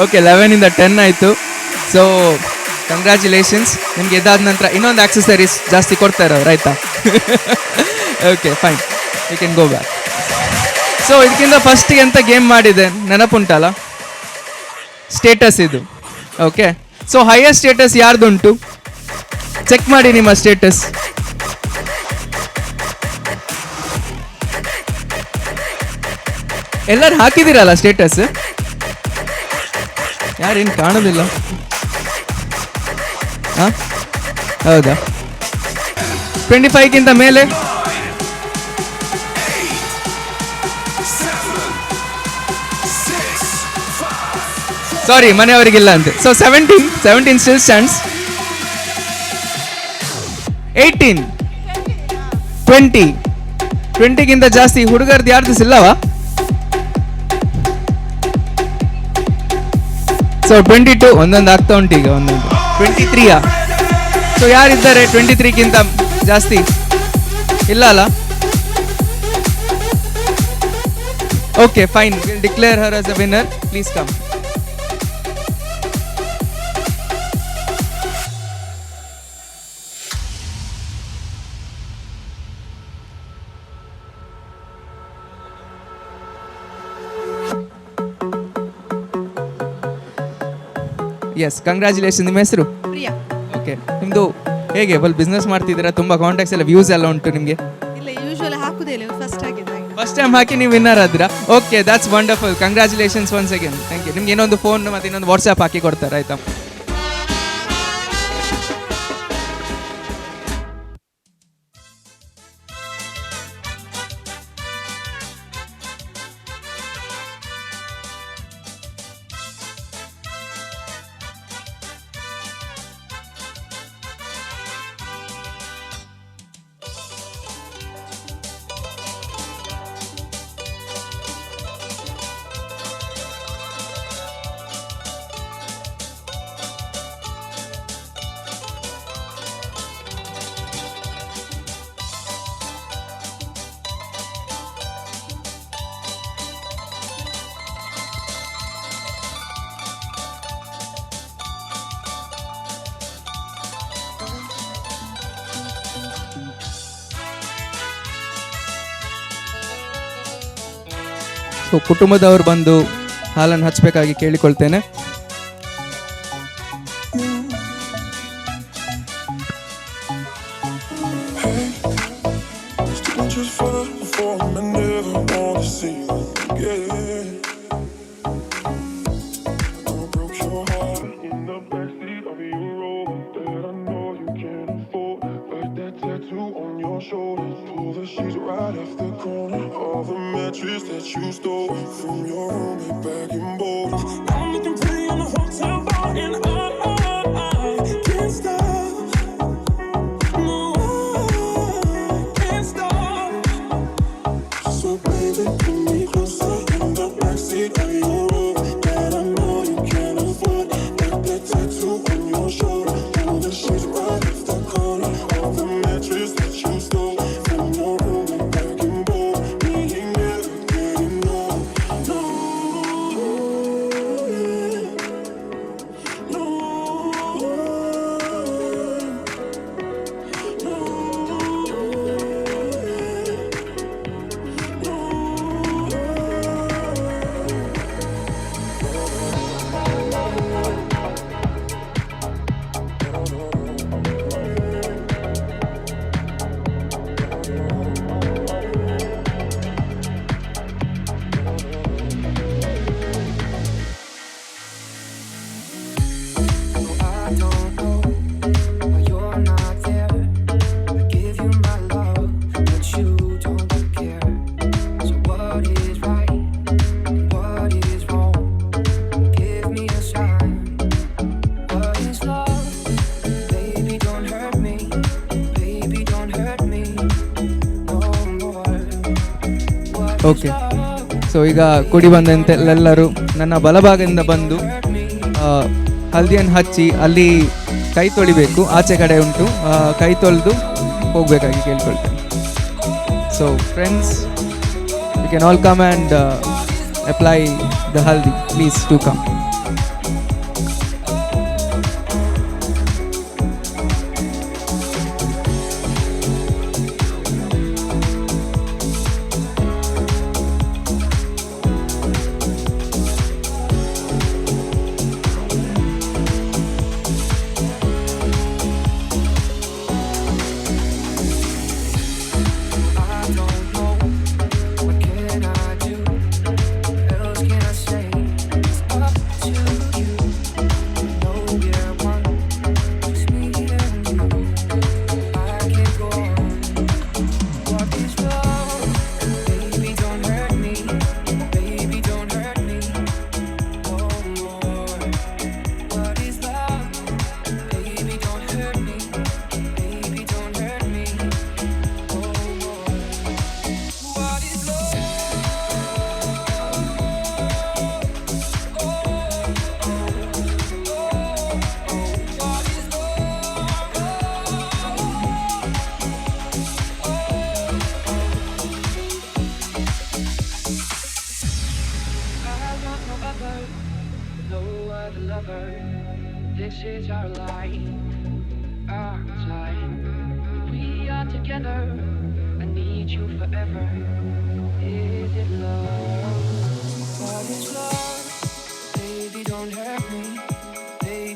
ಓಕೆ, 11ಇಂದ 10 ಆಯಿತು. So congratulations. ನಿಮ್ಗೆ ಇದಾದ ನಂತರ ಇನ್ನೊಂದು ಆಕ್ಸೆಸರೀಸ್ ಜಾಸ್ತಿ ಕೊಡ್ತಾರೆ ಅವ್ರು, ಆಯಿತಾ? Okay, fine, you can go back. So ಇದಕ್ಕಿಂತ ಫಸ್ಟಿಗೆ ಎಂತ ಗೇಮ್ ಮಾಡಿದೆ ನೆನಪುಂಟಲ್ಲ? ಸ್ಟೇಟಸ್ ಇದು. ಓಕೆ, ಸೊ ಹೈಯೆಸ್ಟ್ ಸ್ಟೇಟಸ್ ಯಾರ್ದುಂಟು? ಚೆಕ್ ಮಾಡಿ ನಿಮ್ಮ ಸ್ಟೇಟಸ್. ಎಲ್ಲರೂ ಹಾಕಿದ್ದೀರಲ್ಲ ಸ್ಟೇಟಸ್? ಯಾರೇನು ಕಾಣೋದಿಲ್ಲ? ಹಾಂ, ಹೌದಾ? 25ಗಿಂತ ಮೇಲೆ? ಸಾರಿ, ಮನೆಯವರಿಗಿಲ್ಲ ಅಂತೆ. So 17 still stands. 18, 20ಗಿಂತ ಜಾಸ್ತಿ ಹುಡುಗರ್ದು ಯಾರ್ದು ಇಲ್ಲವಾ? ಸೊ 22 ಒಂದೊಂದು ಆಗ್ತಾ ಉಂಟು ಈಗ, ಒಂದೊಂದು. 23ಯಾ? ಸೊ ಯಾರಿದ್ದಾರೆ 23ಗಿಂತ ಜಾಸ್ತಿ? ಇಲ್ಲ ಅಲ್ಲ? Okay, fine, will declare her as a winner. Please come. Yes, congratulation. ನಿಮ್ಮ ಹೆಸರು? ಪ್ರಿಯಾ. ಓಕೆ, ನಿಮ್ಮದು ಹೇಗೆ ಬಿಸ್ನೆಸ್ ಮಾಡ್ತಿದ್ದೀರಾ? ತುಂಬ ಕಾಂಟ್ಯಾಕ್ಟ್ಸ್ ಎಲ್ಲ, ವ್ಯೂಸ್ ಎಲ್ಲ ಉಂಟು ನಿಮಗೆ? ಇಲ್ಲ, ಯೂಶುವಲ್ ಹಾಕುದೇ ಇಲ್ಲ, ಫಸ್ಟ್ ಆಗಿದೆ. ಫಸ್ಟ್ ಟೈಮ್ ಹಾಕಿ ನೀವು ವಿನ್ನರ್ ಆದ್ರಾ? Okay, that's wonderful. Congratulations once again. Thank you. ನಿಮ್ಗೆ ಇನ್ನೊಂದು ಫೋನ್ ಮತ್ತು ಇನ್ನೊಂದು ವಾಟ್ಸ್ಆ್ಯಪ್ ಹಾಕಿ ಕೊಡ್ತಾರೆ, ಆಯಿತಾ? ಸೊ ಕುಟುಂಬದವ್ರು ಬಂದು ಹಾಲನ್ನು ಹಚ್ಚಬೇಕಾಗಿ ಕೇಳಿಕೊಳ್ತೇನೆ. Just fell before I never wanna see you again. I broke your heart in the backseat of your Rover that I know you can't afford. Like that tattoo on your shoulder, pull the sheets right off the corner of the mattress that you stole from your roommate back in Boulder. I'm looking pretty in a hotel bar and I can't stop. No, I can't stop. So baby, bring me closer in the backseat of your Rover that I know you can't afford. Like that tattoo on your shoulder, pull the sheets right off the corner of the mattress that you stole from your roommate back in Boulder. We ain't never getting old. No, no, I don't know why you're not there. I give you my love, but you don't care. So what is right? What is wrong? Give me a sign. What is love? Baby, don't hurt me. Baby, don't hurt me no more. What is Okay. love? So ಈಗ ಕುಡಿ ಬಂದಂತೆಲ್ಲರೂ ನನ್ನ ಬಲಭಾಗದಿಂದ ಬಂದು ಹಲ್ದಿಯನ್ನು ಹಚ್ಚಿ ಅಲ್ಲಿ ಕೈ ತೊಳಿಬೇಕು. ಆಚೆ ಕಡೆ ಉಂಟು, ಕೈ ತೊಳೆದು ಹೋಗಬೇಕಾಗಿ ಕೇಳ್ಕೊಳ್ತೇನೆ. So friends, you can all come and apply the haldi. Please to come. I don't know, what can I do? What else can I say? It's up to you. No, we're one, just me and you. I can't go on. What is love? Baby, don't hurt me. Baby, don't hurt me no more. What is love? Baby, don't hurt me. Baby, don't hurt me no more. What is love? I want no other lover. This is our life, our time. We are together. I need you forever. Is it love? What is love? Baby, don't hurt me. Baby,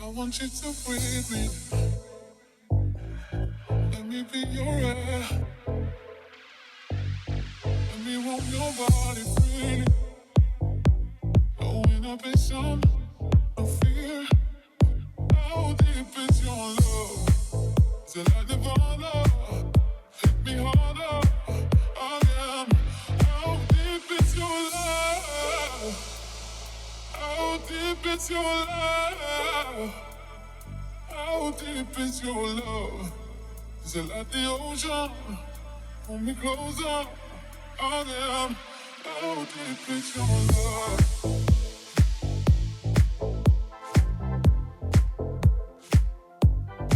I want you to breathe me. Let me be your air. Let me roam your body freely. No inhibition, no fear. How deep is your love? Till I devour, hit me harder again. How deep is your love? How deep is your love? How deep is your love? Is it like the ocean? Pull me closer again. How deep is your love?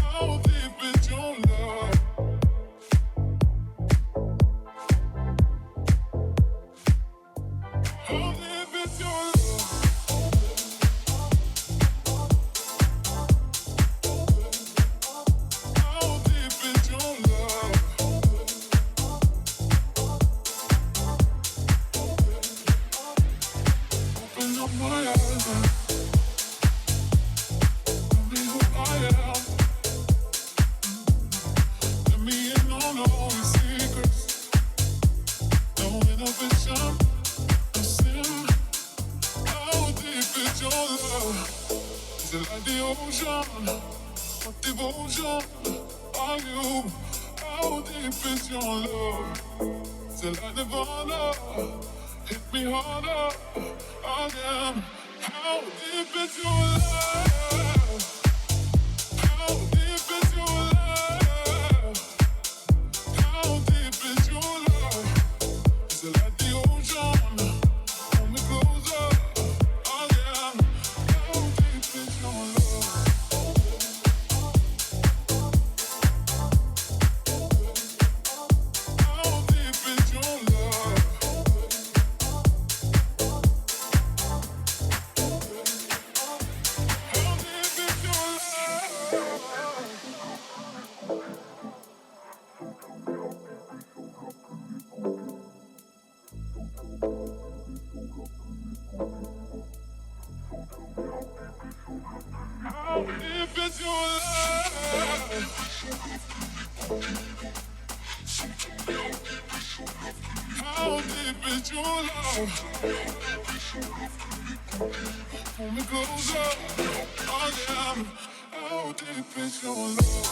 How deep is your love? How deep is your love? How deep is your love? Open up my eyes and tell me who I am. Let me in on all your secrets. No inhibition, no sin. How deep is your love? Is it like the ocean? What devotion are you? How deep is your love? Is it like Nirvana? Hit me harder again. How deep is your love? How deep is your love? How deep is your love? Is it like the ocean? Pull me closer again. How deep is your love? How deep is your love? How deep is your love? How deep is your love? How deep is your love? Pull me closer again. How deep is your love?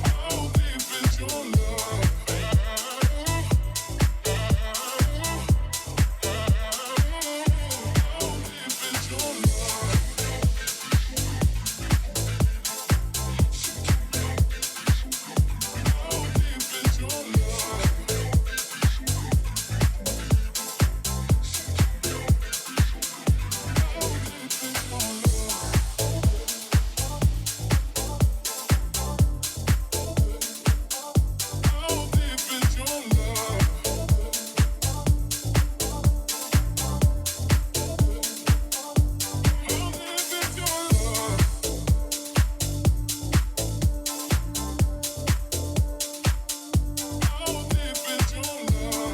How deep is your love? How deep is your love? How deep is your love? How deep is your love? How deep is your love? How deep is your love? How deep is your love?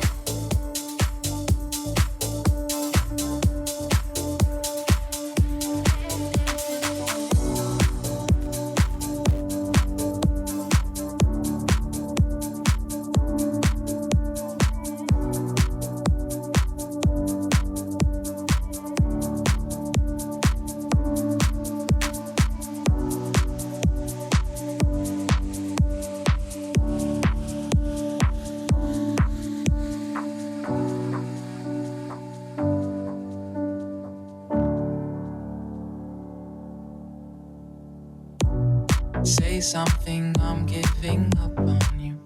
Say something, I'm giving up on you.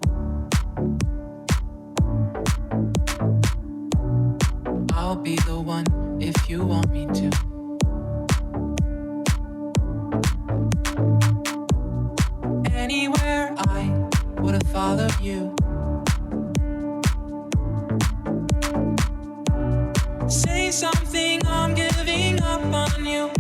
I'll be the one if you want me to. Anywhere I would have followed you. Say something, I'm giving up on you.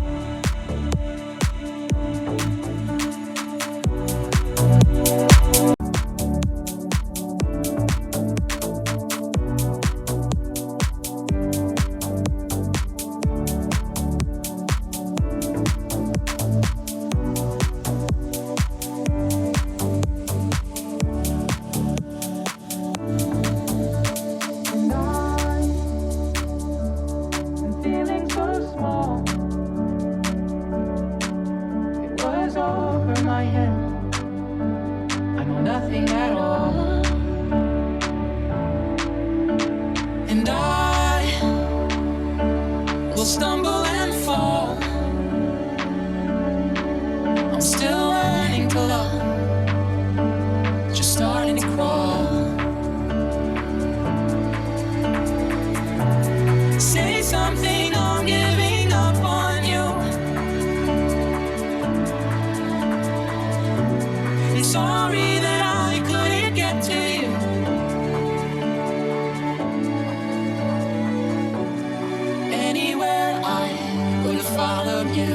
And I will stumble and fall. I'm still learning to love, just starting to crawl. Say something, I'm giving up on you. I'm sorry that I couldn't get to you. Anywhere I would have followed you.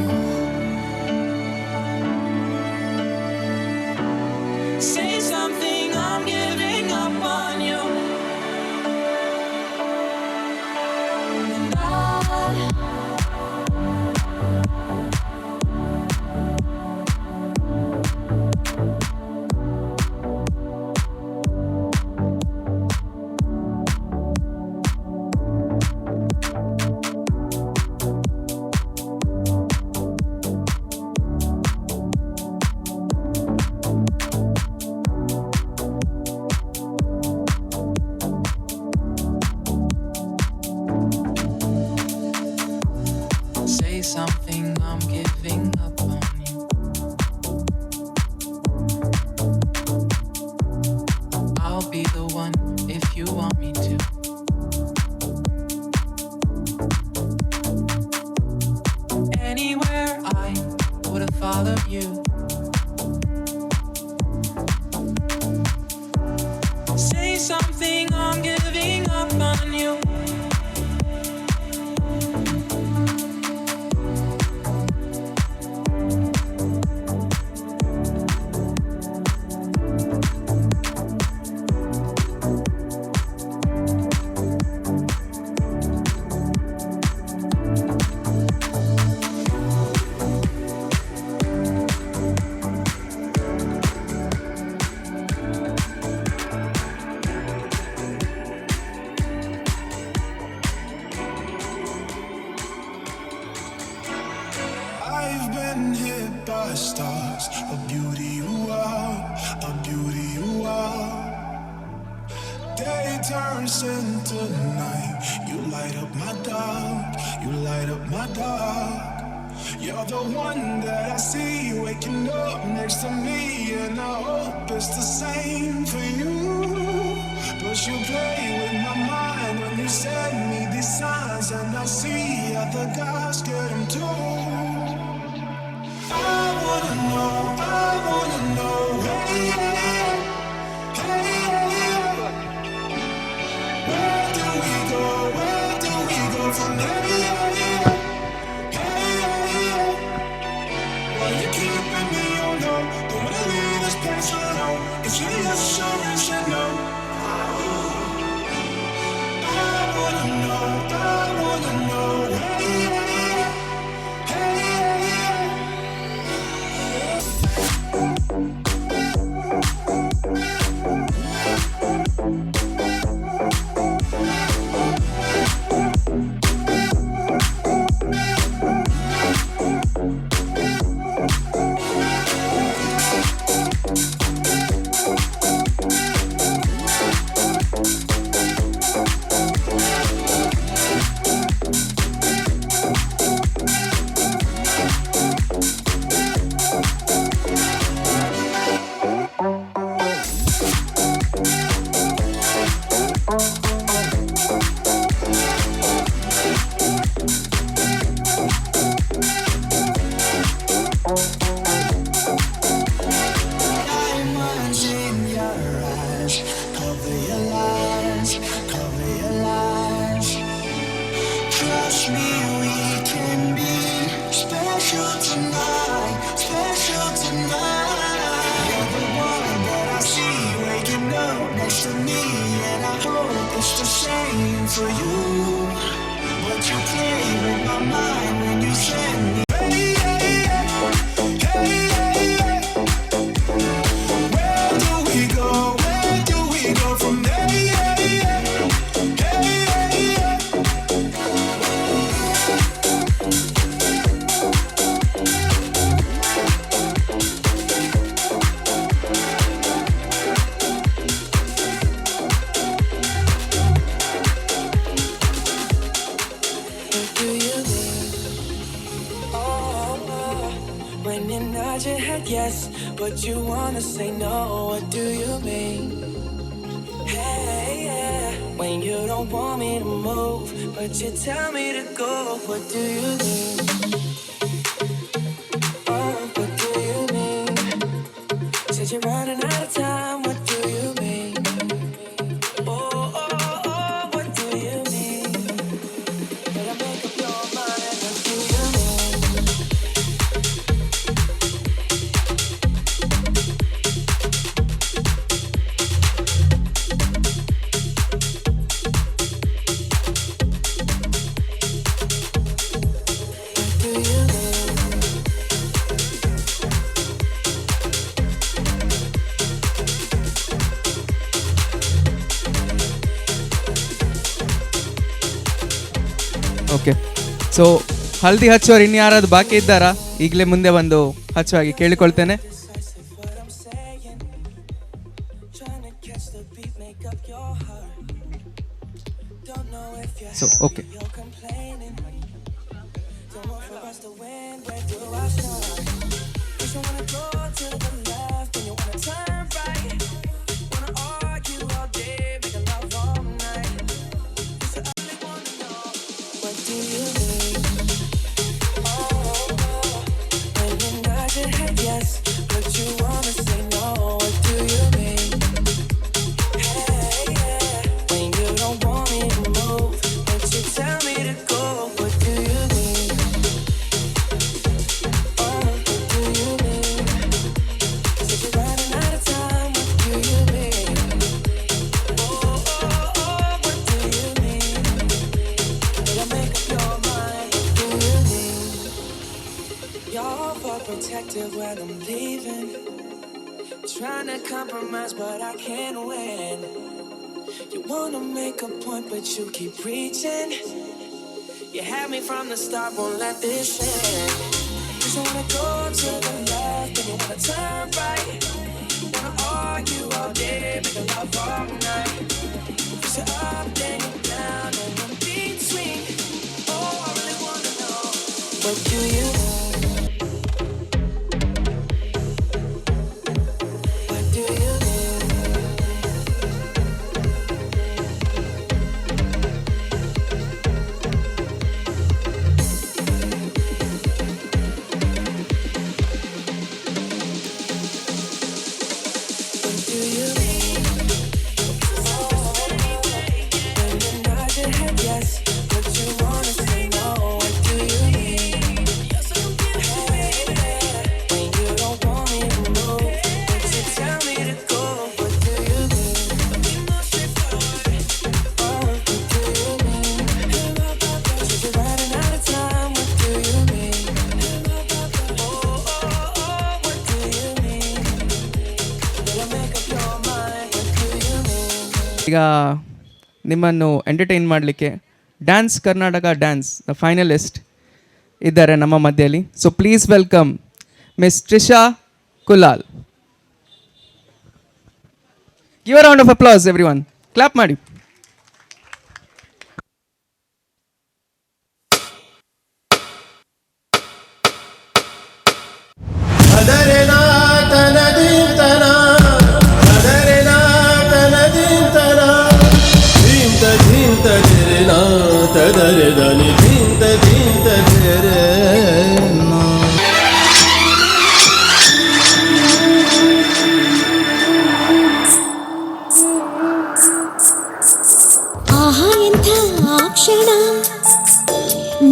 Say something, I'm giving up on you. And say something, I'm giving up on you. I'll be the one if you want me to. Anywhere I would have followed you. Say something, I'm giving up on you. I've been hit by stars, a beauty you are, a beauty you are. Day turns into night, you light up my dark, you light up my dark. You're the one that I see waking up next to me, and I hope it's the same for you. But you play with my mind when you send me these signs, and I see other guys get them too. I wanna know, hey, where do we go from here? Why you keeping me on low? Don't wanna leave this place alone. It's your yes or it's your no. I wanna know, diamonds in your eyes, cover your lies, cover your lies. Trust me, we can be special tonight, special tonight. You're the one that I see waking up next to me, and I hope it's the same for you. But you play with my mind when you send me. Where do we go from there? yes, but you wanna say no. What do you mean? Hey, yeah. When you don't want me to move, but you tell me to go. What do you mean? What do you mean? Said you're running out of time. What do you mean? Oh, what do you mean? Better make up your mind. What do you mean? What do you mean? Okay, so haldi ಹಚ್ಚೋರು ಇನ್ಯಾರಾದ್ರು ಬಾಕಿ ಇದ್ದಾರಾ? ಈಗಲೇ ಮುಂದೆ ಬಂದು ಹಚ್ಚುವಾಗಿ ಕೇಳಿಕೊಳ್ತೇನೆ. So okay, What do you mean? When you nod your head yes, but you wanna say no. What do you mean? Hey, yeah. When you don't want me to move, but you tell me to go. What do you mean? What do you mean? Said you're running out of time. What do you mean? What do you mean? Better make up your mind. What do you mean? You're overprotective when I'm leaving. Trying to compromise, but I can't win. You wanna make a point, but you keep preaching. You had me from the start, won't let this end. Just wanna go to the left, and you wanna turn right. Wanna argue all day, make love all night. Push it up, then you down, and in between. Oh, I really wanna know, what do you mean? What do you mean? What do you mean? When you nod your head yes, but you wanna say no. What do you mean? When you don't want me to move, but you tell me to go. What do you mean? What do you mean? Said you're running out of time. What do you mean? What do you mean? Better make up your mind. What do you mean? ಈಗ ನಿಮ್ಮನ್ನು entertain ಮಾಡಲಿಕ್ಕೆ dance Karnataka dance ದ finalist ಇದ್ದಾರೆ ನಮ್ಮ ಮಧ್ಯದಲ್ಲಿ. So please welcome miss Trisha Kulal. Give a round of applause everyone, clap ಮಾಡಿ. ಆಹಾ ಎಂಥ ಆ ಕ್ಷಣ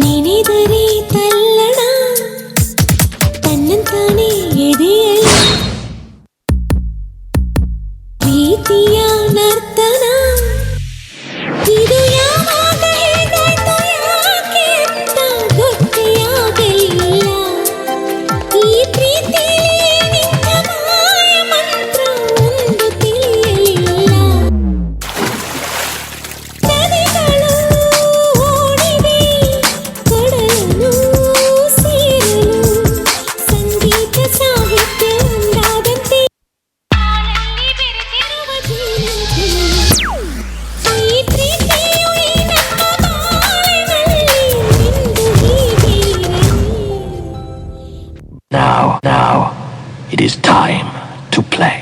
ನೆನೆದರೆ ತಲ್ಲಣ ತನ್ನಂತಾನೆ ಎದೆಯಲ್ಲಿ ಪ್ರೀತಿಯ ನರ್ತನ ಇದು ಯಾವಾಗ ಹೇಗಾಯ್ತು ಯಾಕೆ ಅಂತ ಗೊತ್ತೇ ಆಗಲಿಲ್ಲ. ಈ ಪ್ರೀತಿಯಲ್ಲಿ ನಿಂತ ಮಾಯ ಮಂತ್ರ ಒಂದು ತಿಳಿಯಲಿಲ್ಲ. ನದಿಗಳು time to play.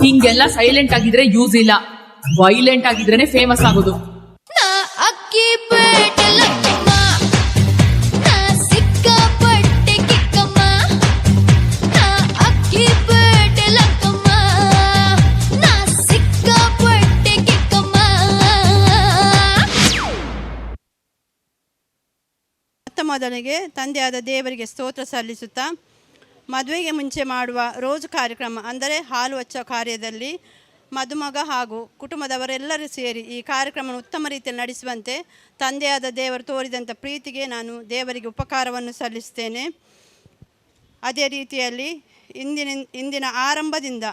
ಹಿಂಗೆಲ್ಲ ಸೈಲೆಂಟ್ ಆಗಿದ್ರೆ ಯೂಸ್ ಇಲ್ಲ, ವೈಲೆಂಟ್ ಆಗಿದ್ರೇನೆ ಫೇಮಸ್ ಆಗೋದು. ಅಕ್ಕಿ ಪೇಟೆಲಕ್ಕಮ್ಮ, ನಾ ಸಿಕ್ಕಾಪಟ್ಟೆ ಕಿಕ್ಕಮ್ಮ, ನಾ ಅಕ್ಕಿ ಪೇಟೆಲಕ್ಕಮ್ಮ, ನಾ ಸಿಕ್ಕಾಪಟ್ಟೆ ಕಿಕ್ಕಮ್ಮ. ಮೊದಲಿಗೆ ತಂದೆಯಾದ ದೇವರಿಗೆ ಸ್ತೋತ್ರ ಸಲ್ಲಿಸುತ್ತಾ, ಮದುವೆಗೆ ಮುಂಚೆ ಮಾಡುವ ರೋಜು ಕಾರ್ಯಕ್ರಮ ಅಂದರೆ ಹಾಲು ಹಚ್ಚೋ ಕಾರ್ಯದಲ್ಲಿ ಮದುಮಗ ಹಾಗೂ ಕುಟುಂಬದವರೆಲ್ಲರೂ ಸೇರಿ ಈ ಕಾರ್ಯಕ್ರಮವನ್ನು ಉತ್ತಮ ರೀತಿಯಲ್ಲಿ ನಡೆಸುವಂತೆ ತಂದೆಯಾದ ದೇವರು ತೋರಿದಂಥ ಪ್ರೀತಿಗೆ ನಾನು ದೇವರಿಗೆ ಉಪಕಾರವನ್ನು ಸಲ್ಲಿಸ್ತೇನೆ. ಅದೇ ರೀತಿಯಲ್ಲಿ ಇಂದಿನ ಆರಂಭದಿಂದ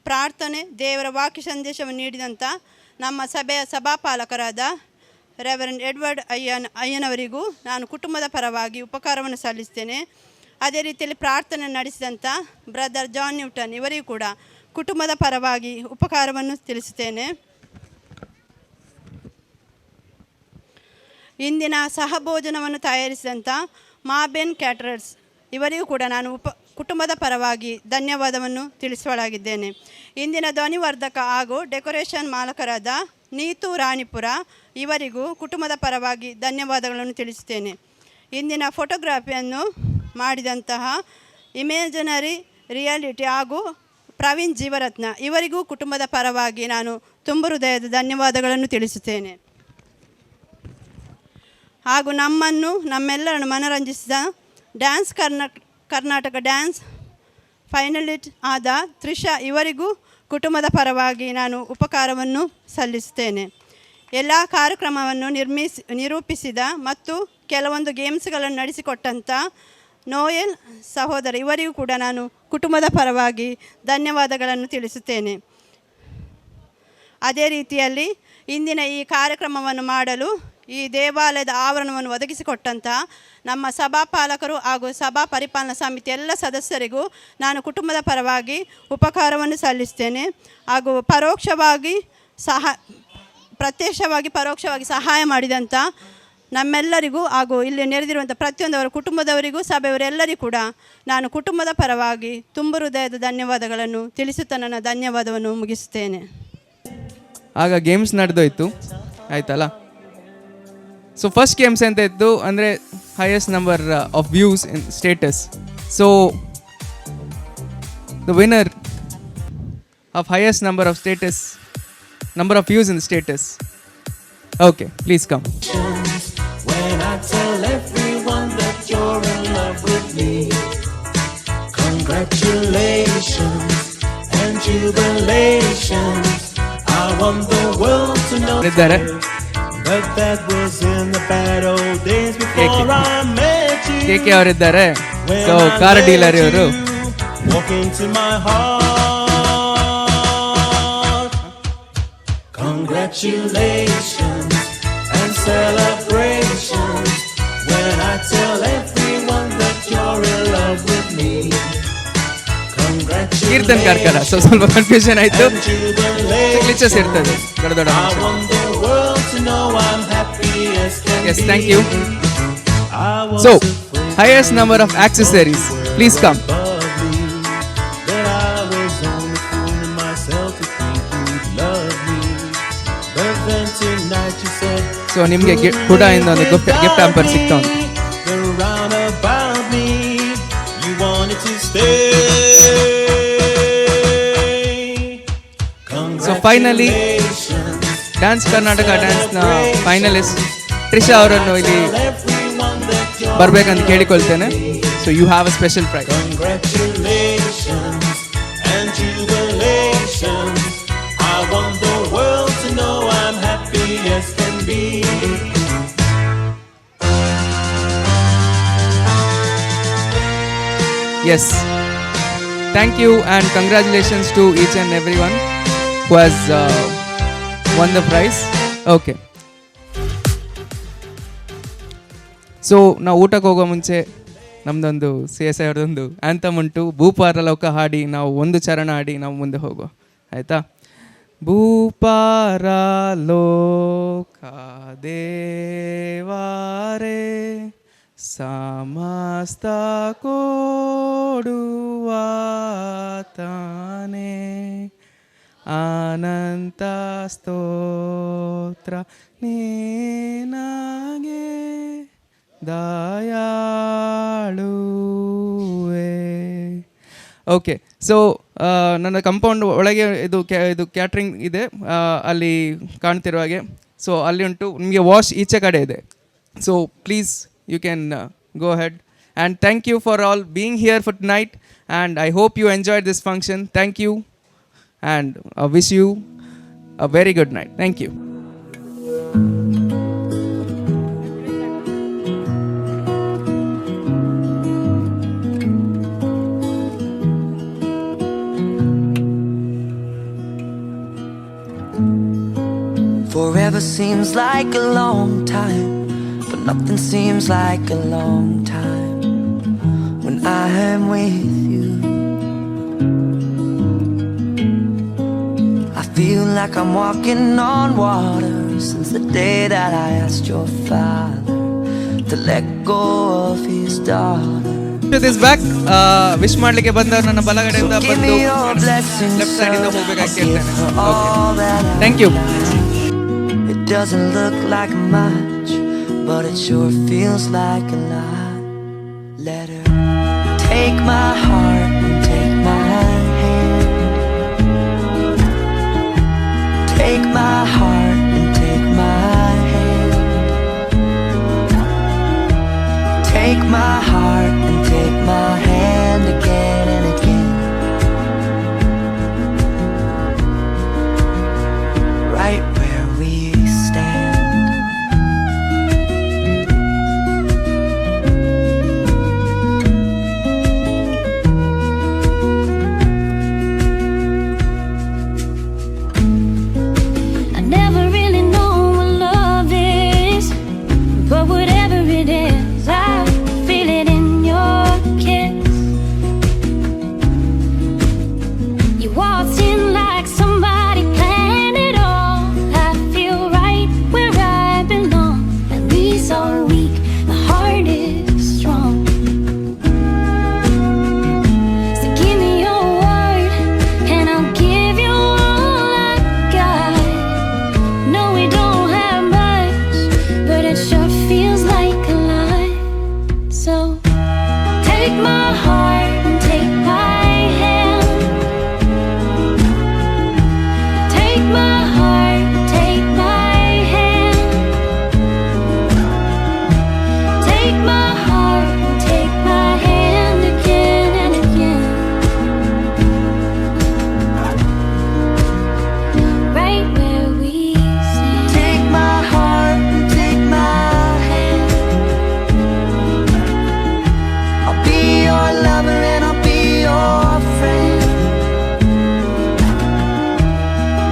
ಪ್ರಾರ್ಥನೆ, ದೇವರ ವಾಕ್ಯ ಸಂದೇಶವನ್ನು ನೀಡಿದಂಥ ನಮ್ಮ ಸಭೆಯ ಸಭಾಪಾಲಕರಾದ ರೆವರೆಂಡ್ ಎಡ್ವರ್ಡ್ ಅಯ್ಯನವರಿಗೂ ನಾನು ಕುಟುಂಬದ ಪರವಾಗಿ ಉಪಕಾರವನ್ನು ಸಲ್ಲಿಸ್ತೇನೆ. ಅದೇ ರೀತಿಯಲ್ಲಿ ಪ್ರಾರ್ಥನೆ ನಡೆಸಿದಂಥ ಬ್ರದರ್ ಜಾನ್ ನ್ಯೂಟನ್ ಇವರಿಗೂ ಕೂಡ ಕುಟುಂಬದ ಪರವಾಗಿ ಉಪಕಾರವನ್ನು ತಿಳಿಸುತ್ತೇನೆ. ಇಂದಿನ ಸಹಭೋಜನವನ್ನು ತಯಾರಿಸಿದಂಥ ಮಾಬೆನ್ ಕ್ಯಾಟರರ್ಸ್ ಇವರಿಗೂ ಕೂಡ ನಾನು ಕುಟುಂಬದ ಪರವಾಗಿ ಧನ್ಯವಾದವನ್ನು ತಿಳಿಸುವಳಾಗಿದ್ದೇನೆ. ಇಂದಿನ ಧ್ವನಿವರ್ಧಕ ಹಾಗೂ ಡೆಕೋರೇಷನ್ ಮಾಲಕರಾದ ನೀತು ರಾಣಿಪುರ ಇವರಿಗೂ ಕುಟುಂಬದ ಪರವಾಗಿ ಧನ್ಯವಾದಗಳನ್ನು ತಿಳಿಸುತ್ತೇನೆ. ಇಂದಿನ ಫೋಟೋಗ್ರಫಿಯನ್ನು ಮಾಡಿದಂತಹ ಇಮೇಜನರಿ ರಿಯಾಲಿಟಿ ಹಾಗೂ ಪ್ರವೀಣ್ ಜೀವರತ್ನ ಇವರಿಗೂ ಕುಟುಂಬದ ಪರವಾಗಿ ನಾನು ತುಂಬ ಹೃದಯದ ಧನ್ಯವಾದಗಳನ್ನು ತಿಳಿಸುತ್ತೇನೆ. ಹಾಗೂ ನಮ್ಮೆಲ್ಲರನ್ನು ಮನರಂಜಿಸಿದ ಡ್ಯಾನ್ಸ್ ಕರ್ನಾಟಕ ಡ್ಯಾನ್ಸ್ ಫೈನಲಿಸ್ಟ್ ಆದ ತ್ರಿಷಾ ಇವರಿಗೂ ಕುಟುಂಬದ ಪರವಾಗಿ ನಾನು ಉಪಕಾರವನ್ನು ಸಲ್ಲಿಸುತ್ತೇನೆ. ಎಲ್ಲ ಕಾರ್ಯಕ್ರಮವನ್ನು ನಿರೂಪಿಸಿದ ಮತ್ತು ಕೆಲವೊಂದು ಗೇಮ್ಸ್ಗಳನ್ನು ನಡೆಸಿಕೊಟ್ಟಂಥ ನೋಯಲ್ ಸಹೋದರ ಇವರಿಗೂ ಕೂಡ ನಾನು ಕುಟುಂಬದ ಪರವಾಗಿ ಧನ್ಯವಾದಗಳನ್ನು ತಿಳಿಸುತ್ತೇನೆ. ಅದೇ ರೀತಿಯಲ್ಲಿ ಇಂದಿನ ಈ ಕಾರ್ಯಕ್ರಮವನ್ನು ಮಾಡಲು ಈ ದೇವಾಲಯದ ಆವರಣವನ್ನು ಒದಗಿಸಿಕೊಟ್ಟಂಥ ನಮ್ಮ ಸಭಾಪಾಲಕರು ಹಾಗೂ ಸಭಾ ಪರಿಪಾಲನಾ ಸಮಿತಿ ಎಲ್ಲ ಸದಸ್ಯರಿಗೂ ನಾನು ಕುಟುಂಬದ ಪರವಾಗಿ ಉಪಕಾರವನ್ನು ಸಲ್ಲಿಸ್ತೇನೆ. ಹಾಗೂ ಪ್ರತ್ಯಕ್ಷವಾಗಿ ಪರೋಕ್ಷವಾಗಿ ಸಹಾಯ ಮಾಡಿದಂಥ ನಮ್ಮೆಲ್ಲರಿಗೂ ಹಾಗೂ ಇಲ್ಲಿ ನೆರೆದಿರುವಂಥ ಪ್ರತಿಯೊಂದವರ ಕುಟುಂಬದವರಿಗೂ ಸಭೆಯವರೆಲ್ಲರಿಗೂ ಕೂಡ ನಾನು ಕುಟುಂಬದ ಪರವಾಗಿ ತುಂಬ ಹೃದಯದ ಧನ್ಯವಾದಗಳನ್ನು ತಿಳಿಸುತ್ತಾ ನನ್ನ ಧನ್ಯವಾದವನ್ನು ಮುಗಿಸುತ್ತೇನೆ. ಆಗ ಗೇಮ್ಸ್ ನಡೆದೋಯ್ತು ಆಯ್ತಲ್ಲ. ಸೊ ಫಸ್ಟ್ ಗೇಮ್ಸ್ ಅಂತ ಇತ್ತು ಅಂದರೆ highest number of views in status. So the winner of highest number of views in the status. Okay, please come. When I tell everyone that you're in love with me, congratulations and jubilations. I want the world to know but that was in the bad old days before I met you. KK ಅವರಿದ್ದಾರೆ. So car dealer ಇವರು. Walk into my heart. Congratulations and celebrations when I tell everyone that you're in love with me. Keerthan Karkera. So ಸ್ವಲ್ಪ confusion ಆಯಿತು, glitches ಇರ್ತದೆ ದೊಡ್ಡ ದೊಡ್ಡ. Yes, thank you. So, highest number of accessories. Please come. So ನಿಮಗೆ ಕೂಡ ಇಂದ ಒಂದು gift hamper ಸಿಗ್ತಾ ಉಂಟು. ಸೊ ಫೈನಲಿ ಡ್ಯಾನ್ಸ್ ಕರ್ನಾಟಕ ಡ್ಯಾನ್ಸ್ನ ಫೈನಲಿಸ್ಟ್ ತ್ರಿಷಾ ಅವರನ್ನು ಇಲ್ಲಿ ಬರಬೇಕಂತ ಕೇಳಿಕೊಳ್ತೇನೆ. So you have a special prize. Yes, thank you and congratulations to each and everyone who has won the prize. Okay. So ನಾವು ಊಟಕ್ಕೆ ಹೋಗೋ ಮುಂಚೆ ನಮ್ಮದೊಂದು CSI ಅವ್ರದ್ದೊಂದು ಆ್ಯಂಥಮ್ ಉಂಟು, ಭೂಪಾರಲೋಕ ಹಾಡಿ ನಾವು ಒಂದು ಚರಣ ಹಾಡಿ ನಾವು ಮುಂದೆ ಹೋಗುವ, ಆಯಿತಾ? ಭೂಪಾರಲೋಕ ದೇವಾರೆ ಸಮಸ್ತ ಕೊಡುವಾತನೇ, ಅನಂತ ಸ್ತೋತ್ರ ನೀನಾಗೆ ದಯಾಳುವೆ. ಓಕೆ, ಸೊ ನನ್ನ ಕಂಪೌಂಡ್ ಒಳಗೆ ಇದು ಕ್ಯಾಟ್ರಿಂಗ್ ಇದೆ, ಅಲ್ಲಿ ಕಾಣ್ತಿರೋ ಹಾಗೆ. ಸೊ ಅಲ್ಲಿ ಉಂಟು, ನಿಮಗೆ ವಾಶ್ ಈಚೆ ಕಡೆ ಇದೆ. So please you can go head. And thank you for all being here for tonight, and I hope you enjoyed this function. Thank you and wish you a very good night. Thank you. Forever seems like a long time, but nothing seems like a long time when I am with you. I feel like I'm walking on water since the day that I asked your father to let go of his daughter. This back wish ಮಾಡಲಿಕ್ಕೆ ಬಂದವರು ನನ್ನ ಬಲಗಡೆಯಿಂದ ಬಂದು left ಸೈಡಿಂದ ಹೋಗಬೇಕಾಗ್ತಿರ್ತೇನೆ. Thank you. It doesn't look like much, but it sure feels like a lot. Let her take my heart and take my hand. Take my heart and take my hand. Take my heart and take my hand again and again. Right where we stand. I never really know what love is, but whatever it is, I feel it in your kiss. You walked in like somebody planned it all. I feel right where I belong. At least all week, my heart is strong. So give me your word, and I'll give you all I got. No, we don't have much, but it sure feels like a lot. So take my heart and take my hand. Take my heart, take my hand. Take my heart and take my hand again and again. Right where we stand. Take my heart and take my hand. I'll be your lover and I'll be your friend.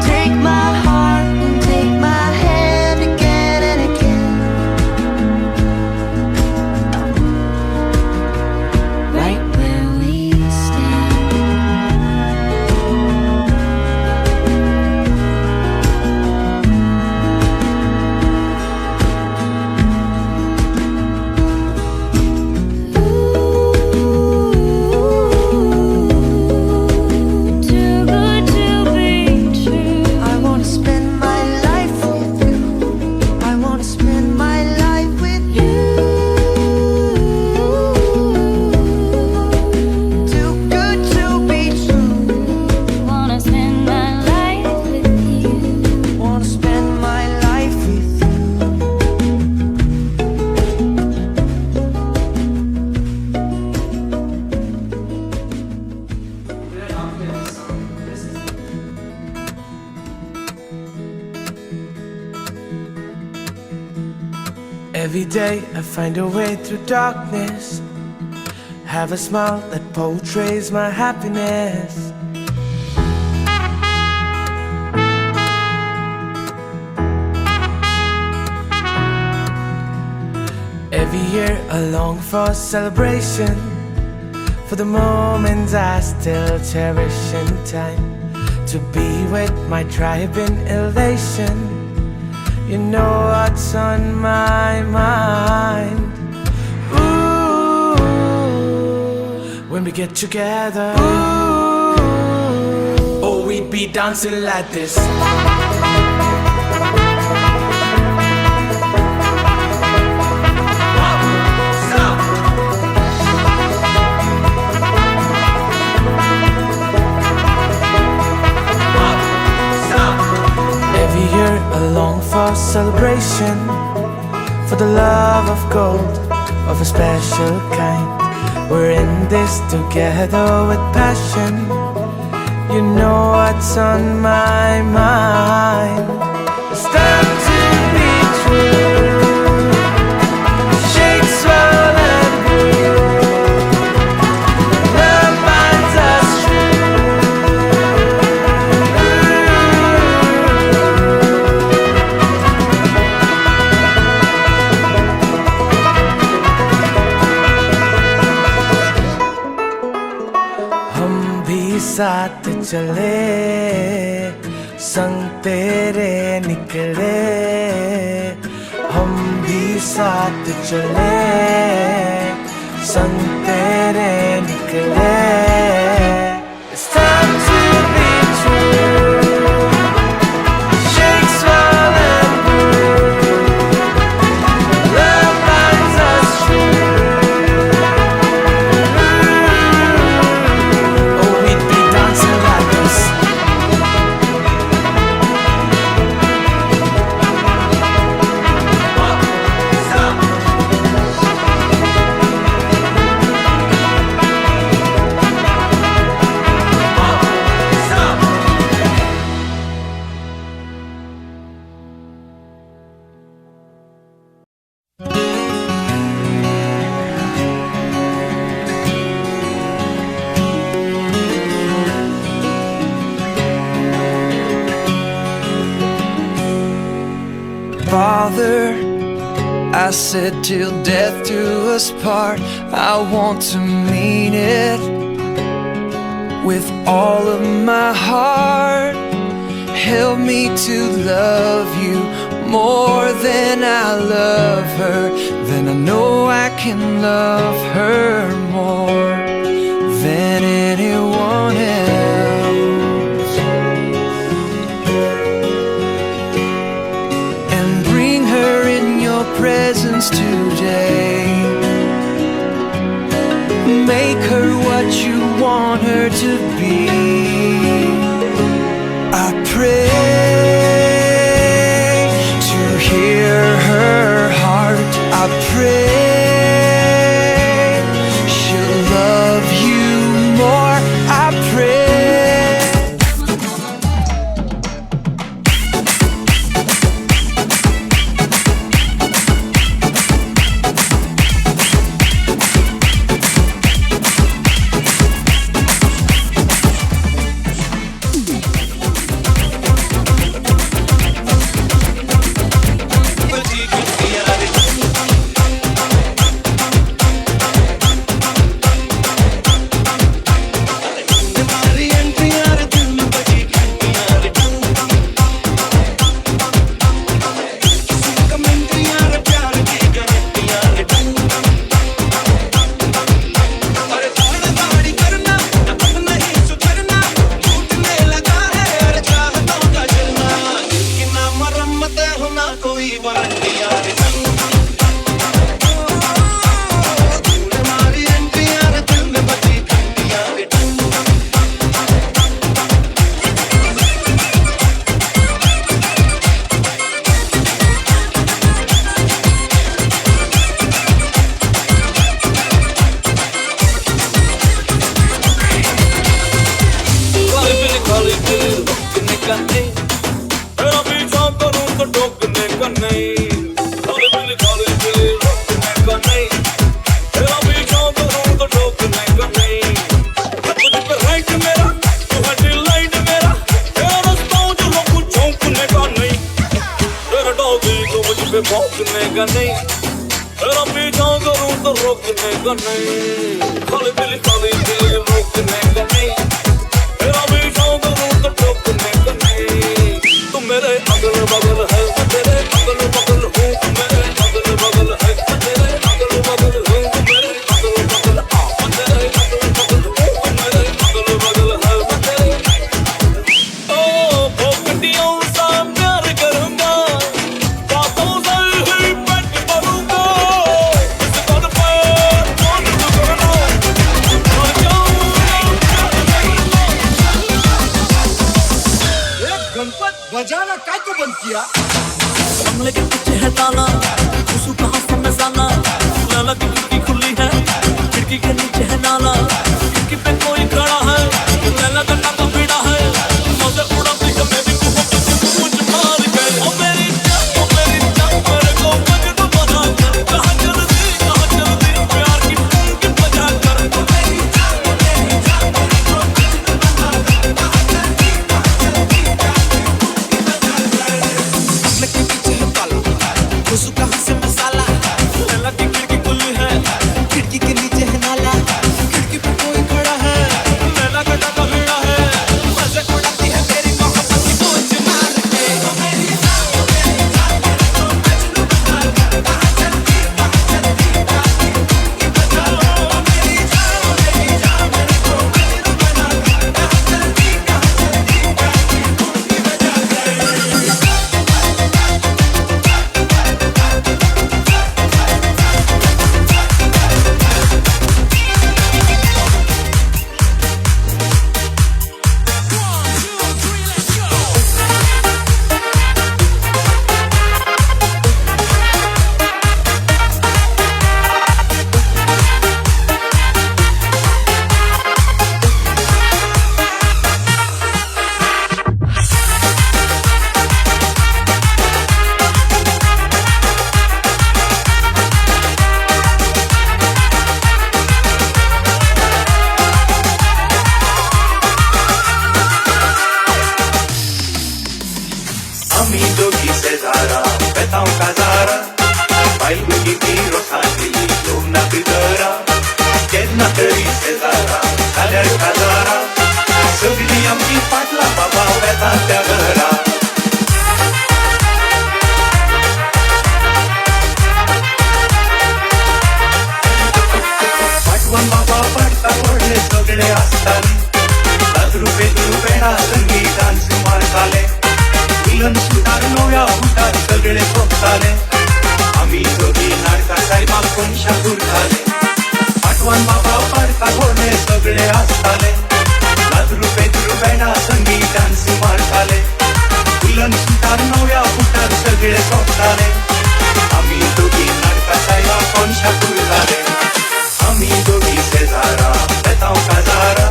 Take my heart and take my hand again and again. Right where we stand. Too good to be true. I wanna spend my life with you. I wanna spend my life with you. Too good to be true. Wanna spend my life with you. Wanna spend my life with you. Every day I find a way through darkness. Have a smile that portrays my happiness. Every year I long for celebration, for the moments I still cherish in time, to be with my tribe in elation. You know what's on my mind. Ooh, when we get together, ooh, oh, we'd be dancing like this. I long for celebration, for the love of gold, of a special kind. We're in this together with passion. You know what's on my mind. It's time to be true. Shake, swell and groove. Love binds us साथ चले, संग तेरे निकले, हम भी साथ चले, संग तेरे निकले. It's time to be true. Shake, swell and groove. Love binds us true. Father, I said till death do us part, I want to mean it with all of my heart. Help me to love you more than I love her, then I know I can love her more than anyone else. And bring her in your presence today. Make her what you want her to be. I pray to hear her heart. I pray she'll love you more. I pray. तेरा पीछा करूं तो रोकने का नहीं, खाली दिल रोकने का नहीं, तेरा पीछा करूं तो रोकने का नहीं। तुम मेरे अगल बगल है, तेरे अगल बगल हूँ, मेरे अगल बगल है, तेरे अगल बगल हूँ, मेरे अगल बगल आ, तेरे अगल बगल हूँ, मेरे अगल बगल है, तेरे ओ भोकटियों सा प्यार करूंगा, बातों से ही पेट भरूंगा, इस कद पे कौन टुकड़ा मर जाऊंगा। गणपत बजाना काय को बंद किया? कमले के पीछे है ताला, खुशू कहाँ से मैं जाना, लाला की खिड़की खुली है, खिड़की के नीचे है नाला, खिड़की पे कोई खड़ा है, लैला का टाका पीड़ा है, मौजे उड़ाती है मेरी मुझ मार गए। ओ मेरी जान मेरे को मजनू बना कर, कहाँ चलती प्यार की टंकी बजा कर। ओ मेरी जान मेरे को मजनू बना कर, कहाँ चलती कमले के पीछे है ताला, खुशू कहाँ से मसाला, लैला की खिड़की खुली है, खिड़की के नीचे है नाला, खिड़की पे कोई खड़ा है, लैला का टाका पीड़ा है, मजे उड़ाती है मेरी मोहब्बत की पूछ मार के। ओ मेरी जान मेरे को मजनू बना कर, कहाँ चलती प्यार की बजा। ओ मेरी जान मेरे को मजनू बना कर, कहाँ चलती प्यार की आम्ही दोघी शेजारा बेताव काजारा बायलू किती रोखातली लोना भितरा केन्ना तरी शेजारा जाल्यार काजारा सगळी आमची फाटला बाबा वेता त्या घरा फाटवान बाबा पडता पडले सगळे आसताले 10 रुपये संगी डान्स मारताले उलन सुतार नव्या उठार सगळे सोपताले आम्ही दोघी नाटका साहेबाक कोणशा उरताले आठवण बाबा पाडता घोडे सगळे आसताले 10 रुपये संगी डान्स मारताले उलन सुतार नव्या उठार सगळे सोपताले आम्ही दोघी नाटका साहेबाक कोणशा उरताले आम्ही दोघी शेजारा बेताव काजारा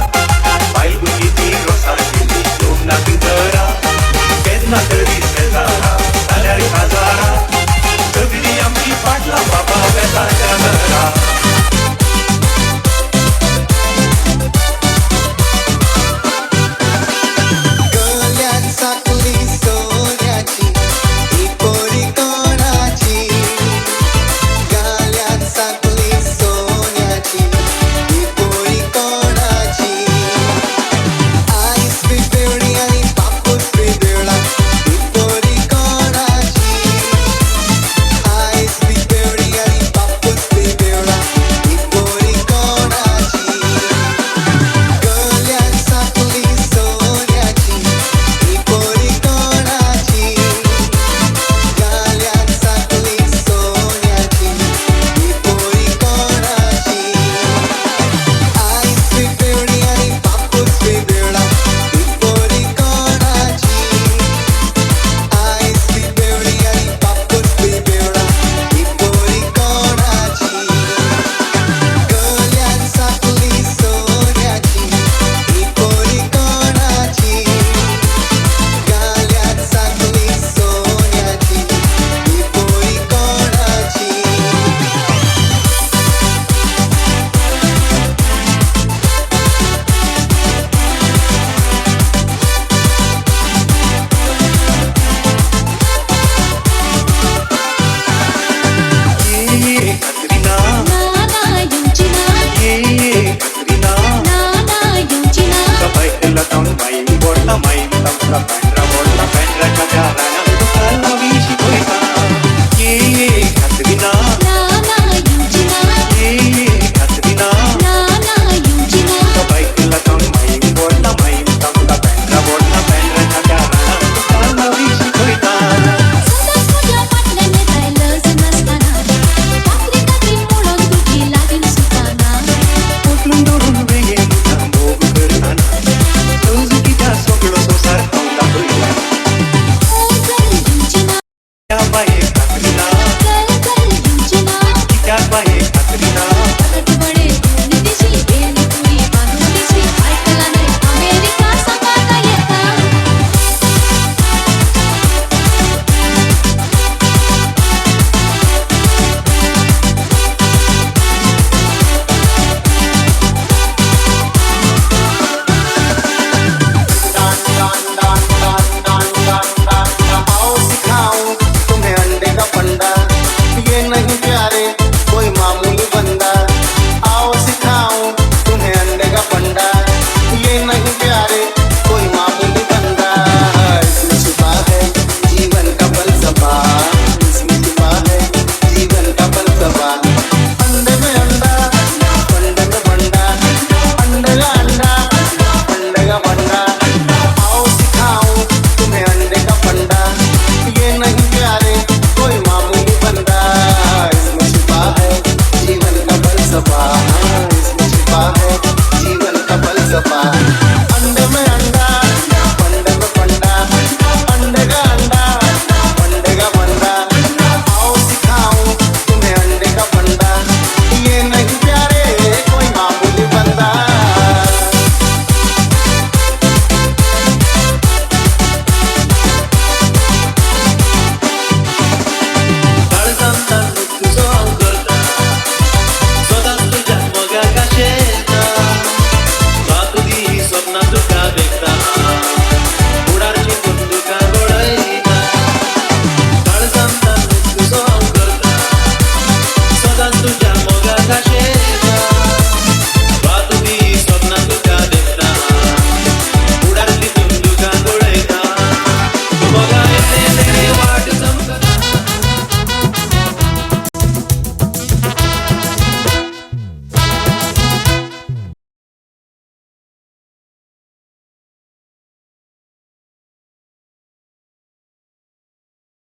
बायलू किती रोसाची लोना भितरा केन्ना तरी शेजारा जाल्यार काजारा सगळी आमची फाटला बाबा वेता त्या घरा गल्यान साकली सोन्याची ही पोरी कोणाची गल्यान साकली सोन्याची ही पोरी कोणाची आईस बी बेवडी आणि बापूस बी बेवडा ही पोरी कोणाची Bye.